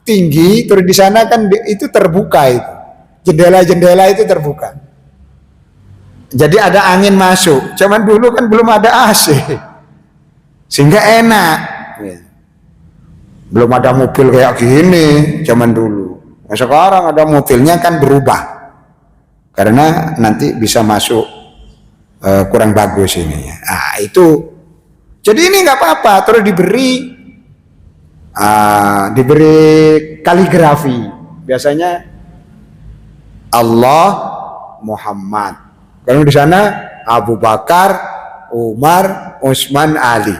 tinggi, terus di sana kan itu terbuka itu. Jendela-jendela itu terbuka. Jadi ada angin masuk. Cuman dulu kan belum ada AC. Sehingga enak. Belum ada mobil kayak gini zaman dulu. Nah, sekarang ada mobilnya kan berubah. Karena nanti bisa masuk kurang bagus ini. Nah, itu. Jadi ini nggak apa-apa, terus diberi kaligrafi. Biasanya Allah Muhammad. Kalau di sana Abu Bakar, Umar, Utsman, Ali.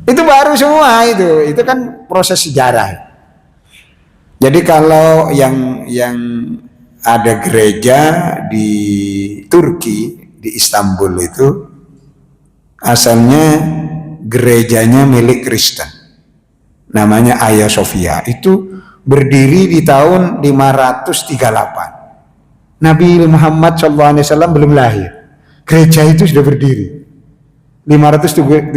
Itu baru semua itu kan proses sejarah. Jadi kalau yang ada gereja di Turki, di Istanbul itu asalnya gerejanya milik Kristen, namanya Hagia Sophia. Itu berdiri di tahun 538. Nabi Muhammad SAW belum lahir, gereja itu sudah berdiri 538.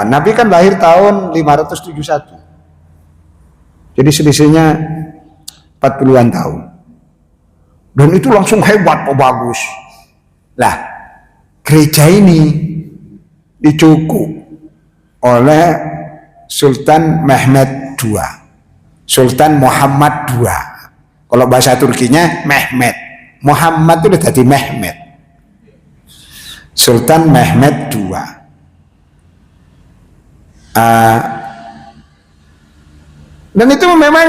Nabi kan lahir tahun 571. Jadi selisihnya 40-an tahun. Dan itu langsung hebat, bagus. Lah, gereja ini dicukup oleh Sultan Mehmed II, Sultan Muhammad II. Kalau bahasa Turkinya Mehmed, Muhammad itu udah jadi Mehmed. Sultan Mehmed II. Dan itu memang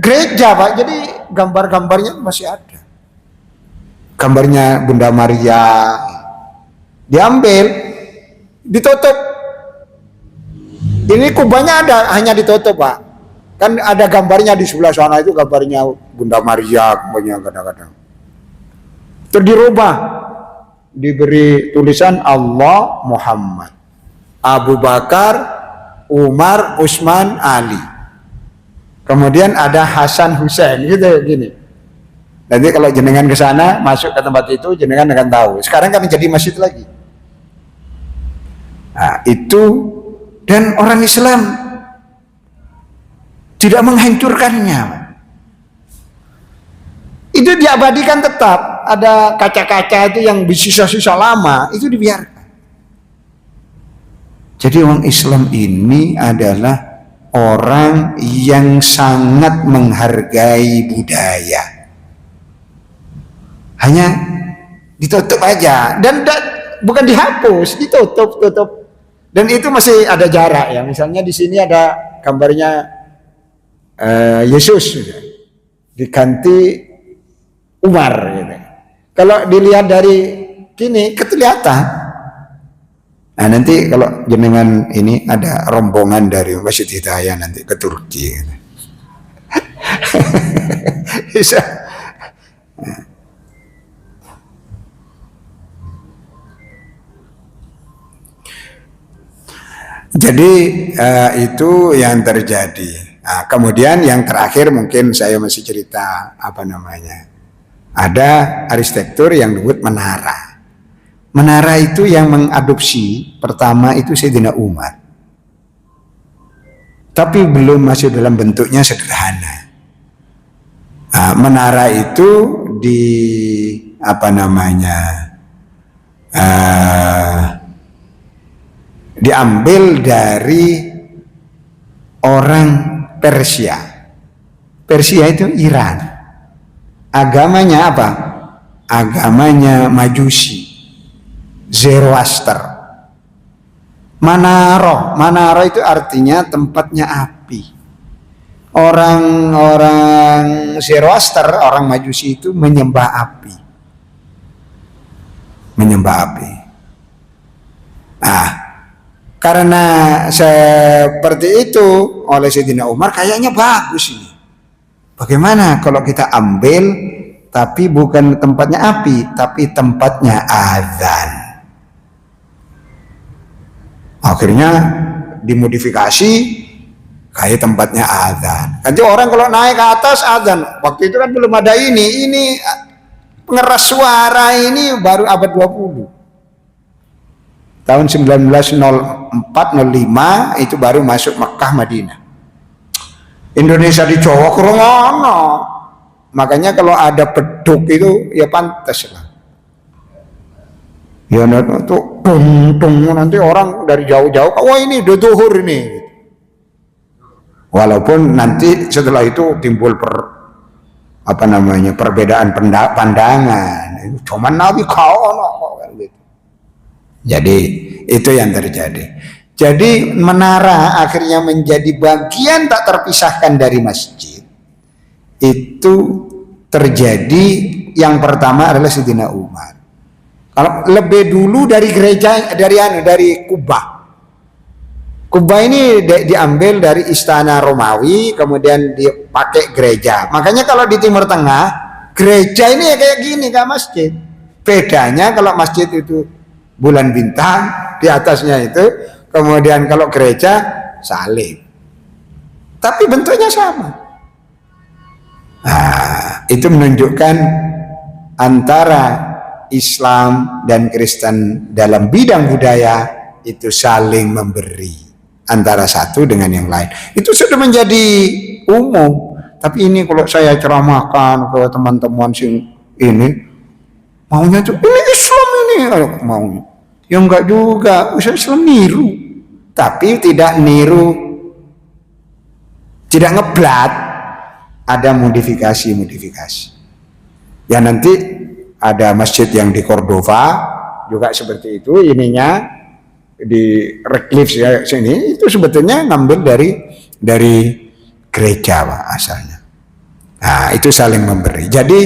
gereja, Pak. Jadi gambar-gambarnya masih ada. Gambarnya Bunda Maria diambil, ditutup. Ini kubahnya ada, hanya ditutup, Pak. Kan ada gambarnya di sebelah sana, itu gambarnya Bunda Maria, gambarnya kadang-kadang. Terus dirubah, diberi tulisan Allah Muhammad, Abu Bakar, Umar, Utsman, Ali. Kemudian ada Hasan Hussein, gitu gini. Nanti kalau jenengan ke sana, masuk ke tempat itu, jenengan akan tahu. Sekarang kan jadi masjid lagi. Nah, itu, dan orang Islam tidak menghancurkannya. Itu diabadikan tetap. Ada kaca-kaca itu yang sisa-sisa lama, itu dibiarkan. Jadi orang Islam ini adalah orang yang sangat menghargai budaya. Hanya ditutup aja, dan bukan dihapus, ditutup. Dan itu masih ada jarak ya. Misalnya di sini ada gambarnya Yesus, diganti Umar. Gitu. Kalau dilihat dari sini kelihatan. Nah nanti kalau jenengan ini ada rombongan dari Masjid Hidayah nanti ke Turki. Gitu. Bisa. Jadi itu yang terjadi. Nah, kemudian yang terakhir mungkin saya masih cerita apa namanya. Ada arsitektur yang disebut menara. Menara itu yang mengadopsi pertama itu Sayyidina Umar. Tapi belum masih dalam bentuknya sederhana. Nah, menara itu di apa namanya? Diambil dari orang Persia. Persia itu Iran. Agamanya apa? Agamanya Majusi, Zoroaster. Manaro itu artinya tempatnya api. Orang-orang Zoroaster, orang Majusi itu menyembah api. Menyembah api. Nah, karena seperti itu oleh Sayyidina Umar, kayaknya bagus ini. Bagaimana kalau kita ambil tapi bukan tempatnya api, tapi tempatnya azan. Akhirnya dimodifikasi kayak tempatnya azan. Nanti orang kalau naik ke atas azan. Waktu itu kan belum ada ini pengeras suara ini baru abad 20. Tahun 1904-05 itu baru masuk Mekah Madinah. Indonesia di Jawa kurang ono. Makanya kalau ada beduk itu ya pantas lah. Ya itu tung nanti orang dari jauh-jauh, wah ini udah zuhur ini. Walaupun nanti setelah itu timbul perbedaan pandangan. Cuman Nabi kau gitu. Jadi itu yang terjadi. Jadi menara akhirnya menjadi bagian tak terpisahkan dari masjid. Itu terjadi yang pertama adalah Sayyidina Umar. Kalau lebih dulu dari gereja dari Kubah. Kubah ini diambil dari istana Romawi, kemudian dipakai gereja. Makanya kalau di Timur Tengah, gereja ini ya kayak gini, kayak masjid. Bedanya kalau masjid itu bulan bintang, di atasnya itu, kemudian kalau gereja salib. Tapi bentuknya sama. Nah, itu menunjukkan antara Islam dan Kristen dalam bidang budaya itu saling memberi antara satu dengan yang lain. Itu sudah menjadi umum. Tapi ini kalau saya ceramahkan ke teman-teman sing ini, maunya tuh ini Islam ini mau. Ya enggak juga, usaha Islam niru. Tapi tidak niru, tidak ngeblat, ada modifikasi. Ya nanti ada masjid yang di Cordova juga seperti itu, ininya di Redcliffe ya sini, itu sebetulnya ngambil dari gereja Pak, asalnya. Nah, itu saling memberi. Jadi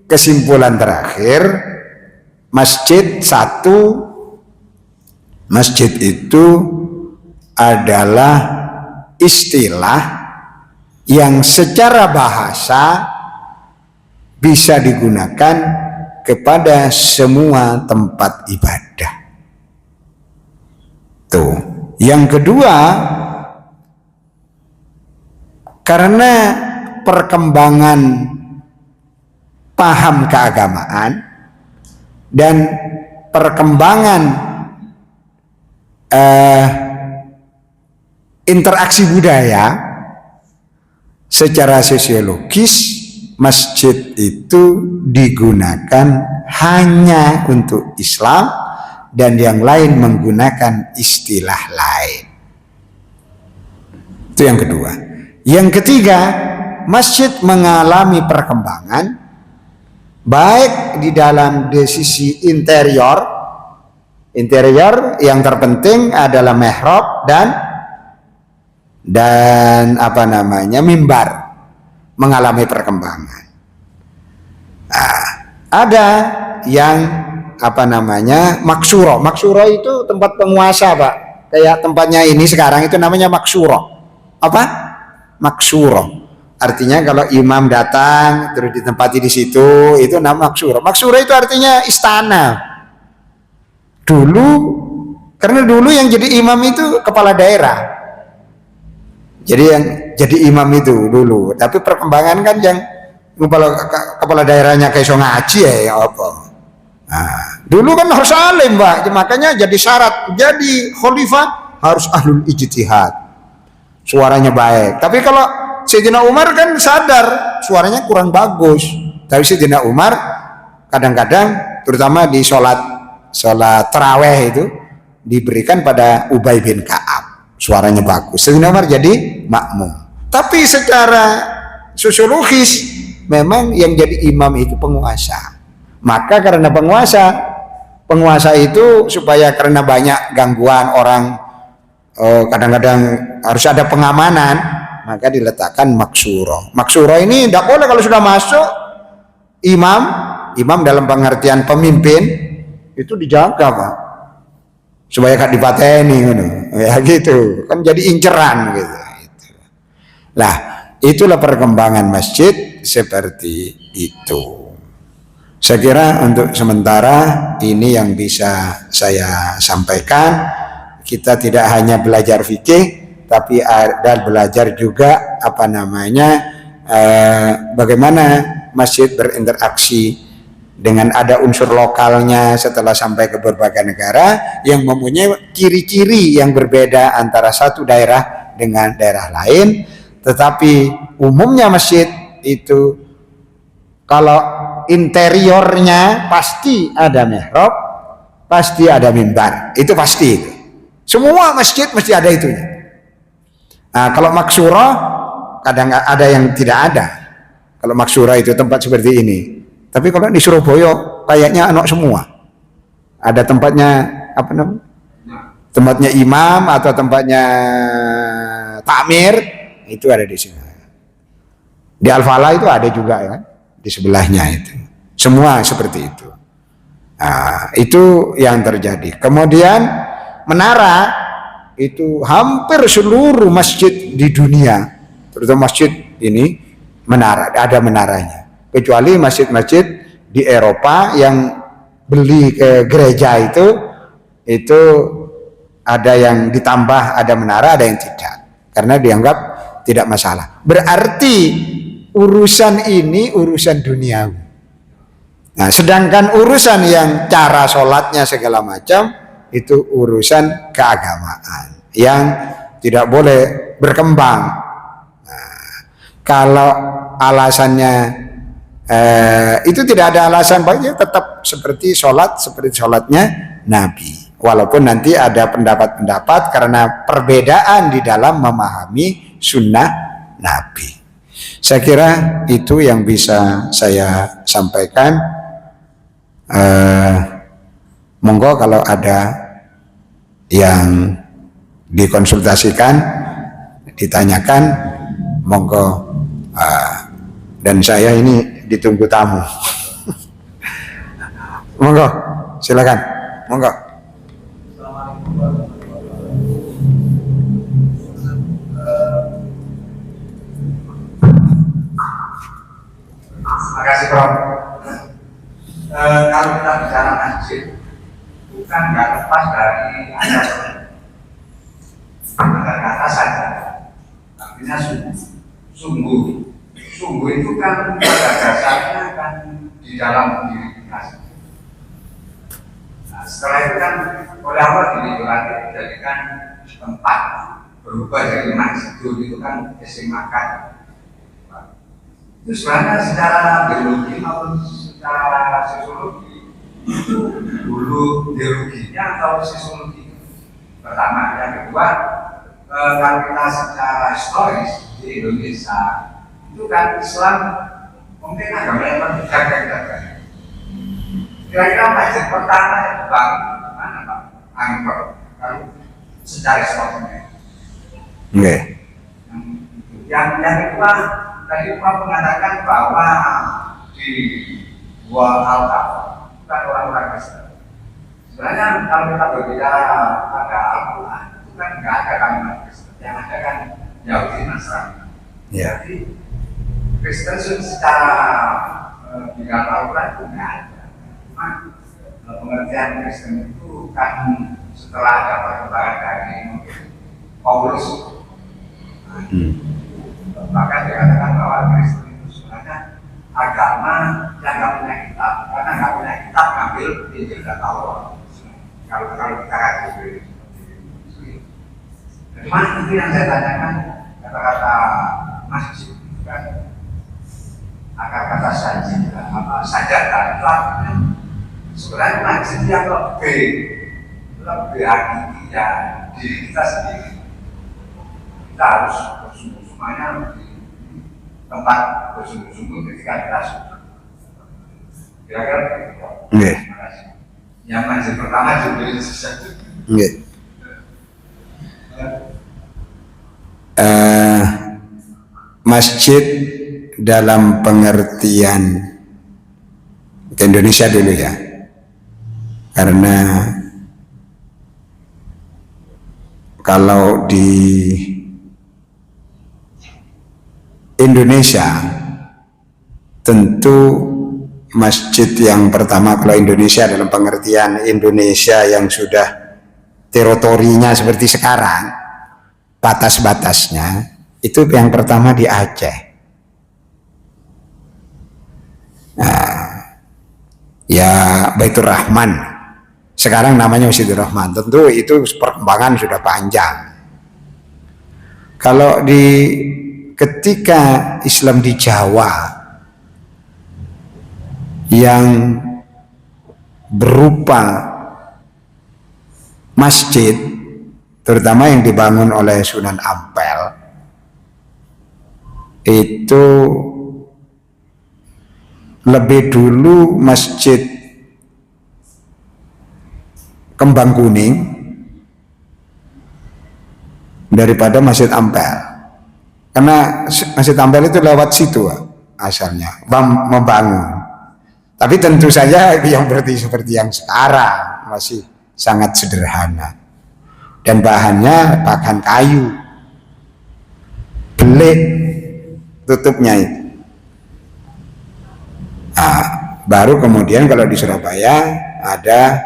kesimpulan terakhir, masjid itu adalah istilah yang secara bahasa bisa digunakan kepada semua tempat ibadah. Tuh. Yang kedua, karena perkembangan paham keagamaan dan perkembangan interaksi budaya secara sosiologis, masjid itu digunakan hanya untuk Islam dan yang lain menggunakan istilah lain. Itu yang kedua. Yang ketiga, masjid mengalami perkembangan baik di dalam sisi interior yang terpenting adalah mihrab dan mimbar mengalami perkembangan. Nah, ada yang maksuro. Maksuro itu tempat penguasa Pak, kayak tempatnya ini sekarang itu namanya maksuro. Apa? Maksuro. Artinya kalau imam datang terus ditempati di situ, itu nama maksuro. Maksuro itu artinya istana. Karena dulu yang jadi imam itu kepala daerah. Jadi yang jadi imam itu dulu. Tapi perkembangan kan yang kepala daerahnya kayak so ngaji ya apa. Nah, dulu kan harus alim Pak. Makanya jadi syarat jadi khalifah harus ahlul ijtihad. Suaranya baik. Tapi kalau Sayyidina Umar kan sadar suaranya kurang bagus. Tapi Sayyidina Umar kadang-kadang terutama di sholat taraweh itu diberikan pada Ubay bin Ka'ab, suaranya bagus. Sayyidina Umar jadi makmum. Tapi secara sosiologis memang yang jadi imam itu penguasa. Maka karena penguasa itu supaya karena banyak gangguan orang, kadang-kadang harus ada pengamanan, maka diletakkan maksuro. Maksuro ini tidak boleh kalau sudah masuk imam dalam pengertian pemimpin itu dijaga Pak, supaya gak dipateni ya gitu kan, jadi inceran gitu. Lah itulah perkembangan masjid seperti itu. Saya kira untuk sementara ini yang bisa saya sampaikan. Kita tidak hanya belajar fikih, tapi ada belajar juga bagaimana masjid berinteraksi dengan ada unsur lokalnya setelah sampai ke berbagai negara yang mempunyai ciri-ciri yang berbeda antara satu daerah dengan daerah lain. Tetapi umumnya masjid itu kalau interiornya pasti ada mihrab, pasti ada mimbar, itu pasti itu. Semua masjid mesti ada itunya. Nah, kalau maksura kadang ada yang tidak ada. Kalau maksura itu tempat seperti ini. Tapi kalau di Surabaya kayaknya anak semua. Ada tempatnya tempatnya imam atau tempatnya takmir, itu ada di sini. Di Al-Falah itu ada juga ya, di sebelahnya itu. Semua seperti itu. Nah, itu yang terjadi. Kemudian menara itu hampir seluruh masjid di dunia, terutama masjid ini ada menaranya. Kecuali masjid-masjid di Eropa yang beli ke gereja itu ada yang ditambah, ada menara, ada yang tidak, karena dianggap tidak masalah. Berarti urusan ini urusan duniawi. Nah, sedangkan urusan yang cara sholatnya segala macam itu urusan keagamaan yang tidak boleh berkembang. Nah, kalau alasannya itu tidak ada alasan bagi tetap seperti sholatnya Nabi. Walaupun nanti ada pendapat-pendapat karena perbedaan di dalam memahami sunnah Nabi. Saya kira itu yang bisa saya sampaikan. Monggo kalau ada yang dikonsultasikan, ditanyakan, monggo. Dan saya ini ditunggu tamu. Monggo, silakan. Monggo. Terima kasih, Prof. Kalau kita bicara masjid, bukan nggak lepas dari ada kata saja. Artinya sungguh. Sungguh itu kan pada dasarnya kan di dalam diri kita. Nah, setelah itu kan oleh Allah dijadikan tempat berubah dari masjid itu kan isi makan. Itu sebenarnya secara biologi maupun secara sosiologi dulu biologinya atau sosiologi pertama. Yang kedua, kalau kita secara historis di Indonesia itu kan Islam mungkin agama yang terjaga. Kira-kira masjid pertama yang dibangun mana Pak? Angkor. Kalau secara historisnya. Yang kedua, tadi Pak mengatakan bahwa di Gua Al-Ka'bah bukan orang-orang Kristen. Sebenarnya kalau kita berbicara pada Al-Quran itu kan nggak ada kalimat Kristen, yang ada kan Yahudi Nasrani. Jadi Kristen secara di dalam Al-Quran itu nggak ada. Cuma pengertian Kristen itu kan setelah ada perkembangan dari Paulus. Maka dikatakan bahwa Kristen itu sebenarnya agama yang nggak punya kitab, karena nggak punya kitab ngambil Injil dan Taurat. Kalau kita kaji cuma itu yang saya tanyakan, kata-kata masjid itu kan akar kata sajid, sajadah itu artinya sebenarnya masjid yang lebih hakiki ya diri kita sendiri. Kita harus bersungguh-sungguhnya di tempat bersungguh-sungguh ketika kita sudah. Kira-kira begitu. Terima kasih. Yang masjid pertama juga sesuatu. Masjid dalam pengertian ke Indonesia dulu ya, karena kalau di Indonesia tentu masjid yang pertama, kalau Indonesia dalam pengertian Indonesia yang sudah teritorinya seperti sekarang, batas-batasnya itu yang pertama di Aceh. Nah, ya Baitur Rahman, sekarang namanya Masjidil Rahman. Tentu itu perkembangan sudah panjang. Kalau ketika Islam di Jawa yang berupa masjid, terutama yang dibangun oleh Sunan Ampel, itu lebih dulu Masjid Kembang Kuning daripada Masjid Ampel, karena Masjid Ampel itu lewat situ asalnya membangun. Tapi tentu saja yang seperti yang sekarang masih sangat sederhana dan bahannya bahan kayu, belik tutupnya itu. Baru kemudian kalau di Surabaya ada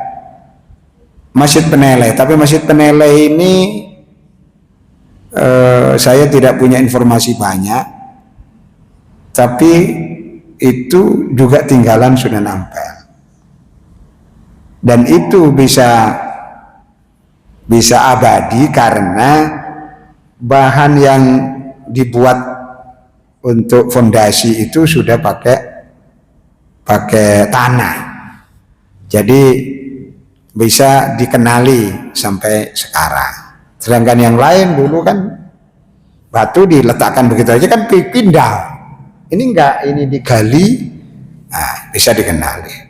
Masjid Peneleh, tapi Masjid Peneleh ini saya tidak punya informasi banyak, tapi itu juga tinggalan Sunan Ampel, dan itu bisa abadi karena bahan yang dibuat untuk fondasi itu sudah pakai pakai tanah. Jadi bisa dikenali sampai sekarang. Sedangkan yang lain dulu kan batu diletakkan begitu aja kan pindah. Ini enggak, ini digali, nah, bisa dikenali.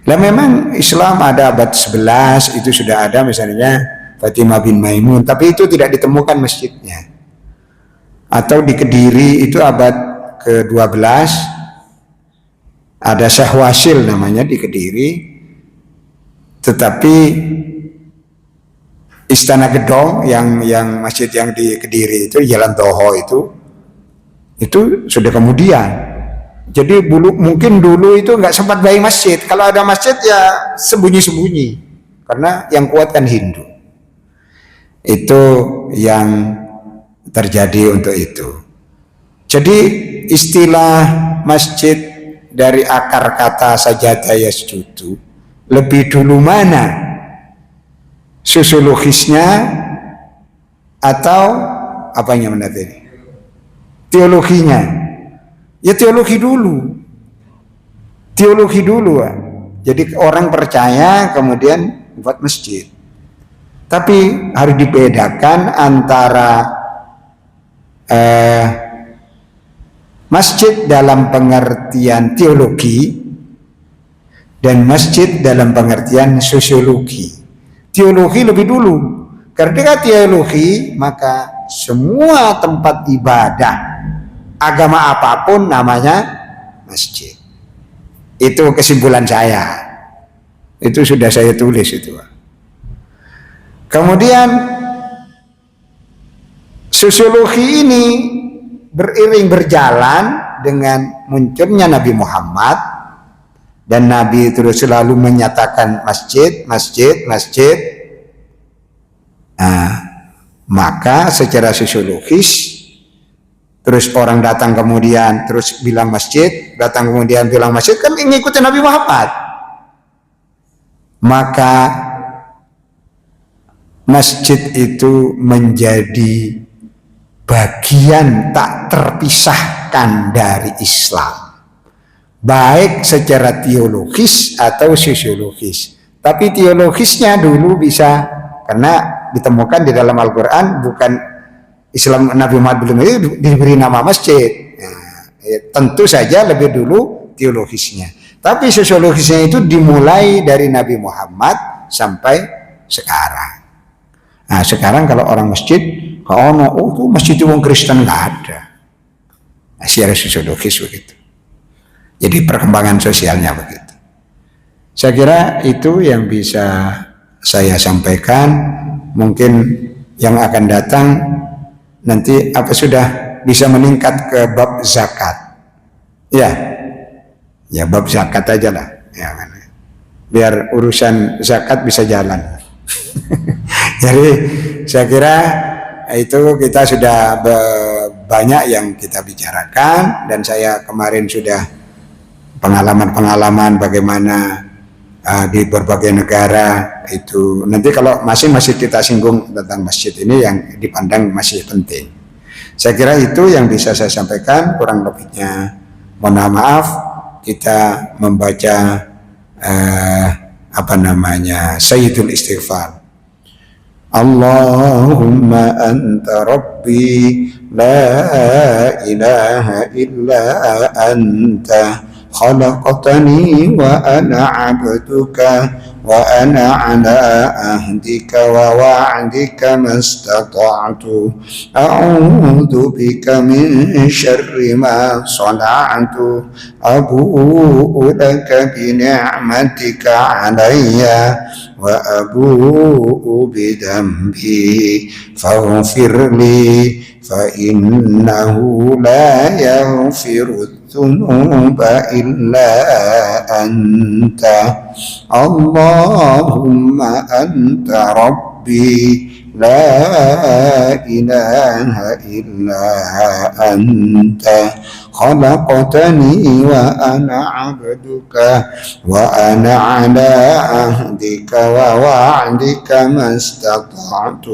Lah memang Islam ada abad 11 itu sudah ada misalnya Fatimah bin Maimun, tapi itu tidak ditemukan masjidnya. Atau di Kediri itu abad ke-12 ada Syekh Wasil namanya di Kediri, tetapi Istana Gedong yang masjid yang di Kediri itu Jalan Toho itu sudah kemudian. Jadi mungkin dulu itu nggak sempat bangun masjid. Kalau ada masjid ya sembunyi-sembunyi karena yang kuat kan Hindu. Itu yang terjadi untuk itu. Jadi istilah masjid dari akar kata sajadah yasjudu lebih dulu mana? Sosiologisnya atau apanya menurut ini? Teologinya. Ya teologi dulu. Teologi dulu. Jadi orang percaya kemudian buat masjid. Tapi harus dibedakan antara masjid dalam pengertian teologi dan masjid dalam pengertian sosiologi. Teologi lebih dulu. Karena teologi maka semua tempat ibadah agama apapun namanya masjid. Itu kesimpulan saya. Itu sudah saya tulis itu. Kemudian sosiologi ini beriring berjalan dengan munculnya Nabi Muhammad, dan Nabi terus selalu menyatakan masjid. Nah, maka secara sosiologis terus orang datang kemudian terus bilang masjid, datang kemudian bilang masjid, kan ngikutin Nabi Muhammad. Maka masjid itu menjadi bagian tak terpisahkan dari Islam, baik secara teologis atau sosiologis. Tapi teologisnya dulu bisa, karena ditemukan di dalam Al-Quran, bukan Islam Nabi Muhammad belum itu diberi nama masjid. Nah, tentu saja lebih dulu teologisnya. Tapi sosiologisnya itu dimulai dari Nabi Muhammad sampai sekarang. Nah sekarang kalau orang masjid, itu masjid itu orang Kristen, nggak ada. Nah, secara sosiologis begitu. Jadi perkembangan sosialnya begitu. Saya kira itu yang bisa saya sampaikan. Mungkin yang akan datang nanti sudah bisa meningkat ke bab zakat. Ya bab zakat aja lah. Ya, biar urusan zakat bisa jalan. Jadi saya kira itu kita sudah banyak yang kita bicarakan, dan saya kemarin sudah pengalaman bagaimana di berbagai negara itu. Nanti kalau masih kita singgung tentang masjid ini yang dipandang masih penting. Saya kira itu yang bisa saya sampaikan, kurang lebihnya mohon maaf. Kita membaca Sayyidul Istighfar. Allahumma anta rabbi la ilaha illa anta khalaqtani wa ana abduka wa ana ala ahdika wa wa'dika mastata'tu a'udzu bika min syarri ma sana'tu abu'u laka bi ni'matika 'alayya wa abu'u bi dhanbi faghfirli fa innahu la yaghfiru الذنوب إلا أنت اللهم أنت ربي لا إله إلا أنت خلقتني وأنا عبدك وأنا على عهدك ووعدك ما استطعت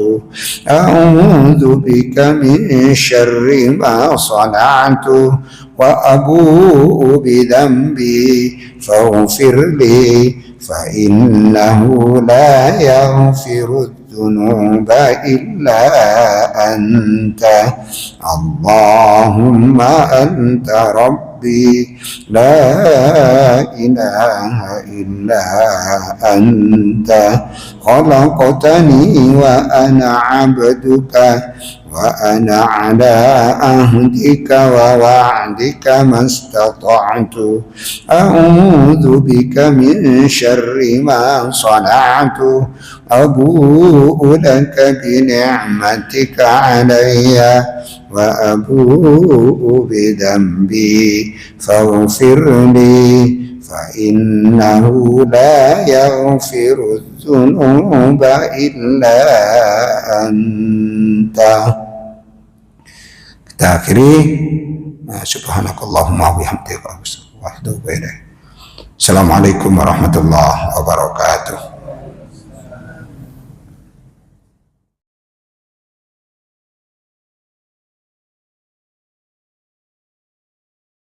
أعوذ بك من شر ما صنعت وأبوء بذنبي فاغفر لي فإنه لا يغفر الذنوب إلا أنت اللهم أنت ربي لا إله إلا أنت خلقتني وأنا عبدك وأنا على عهدك ووعدك ما استطعت أعوذ بك من شر ما صنعت أبوء لك بنعمتك علي وأبوء بذنبي فاغفر لي فإنه لا يغفر الذنوب إلا أنت. Kita akhiri. Subhanakallahumma wa bihamdika. Assalamualaikum warahmatullahi wabarakatuh.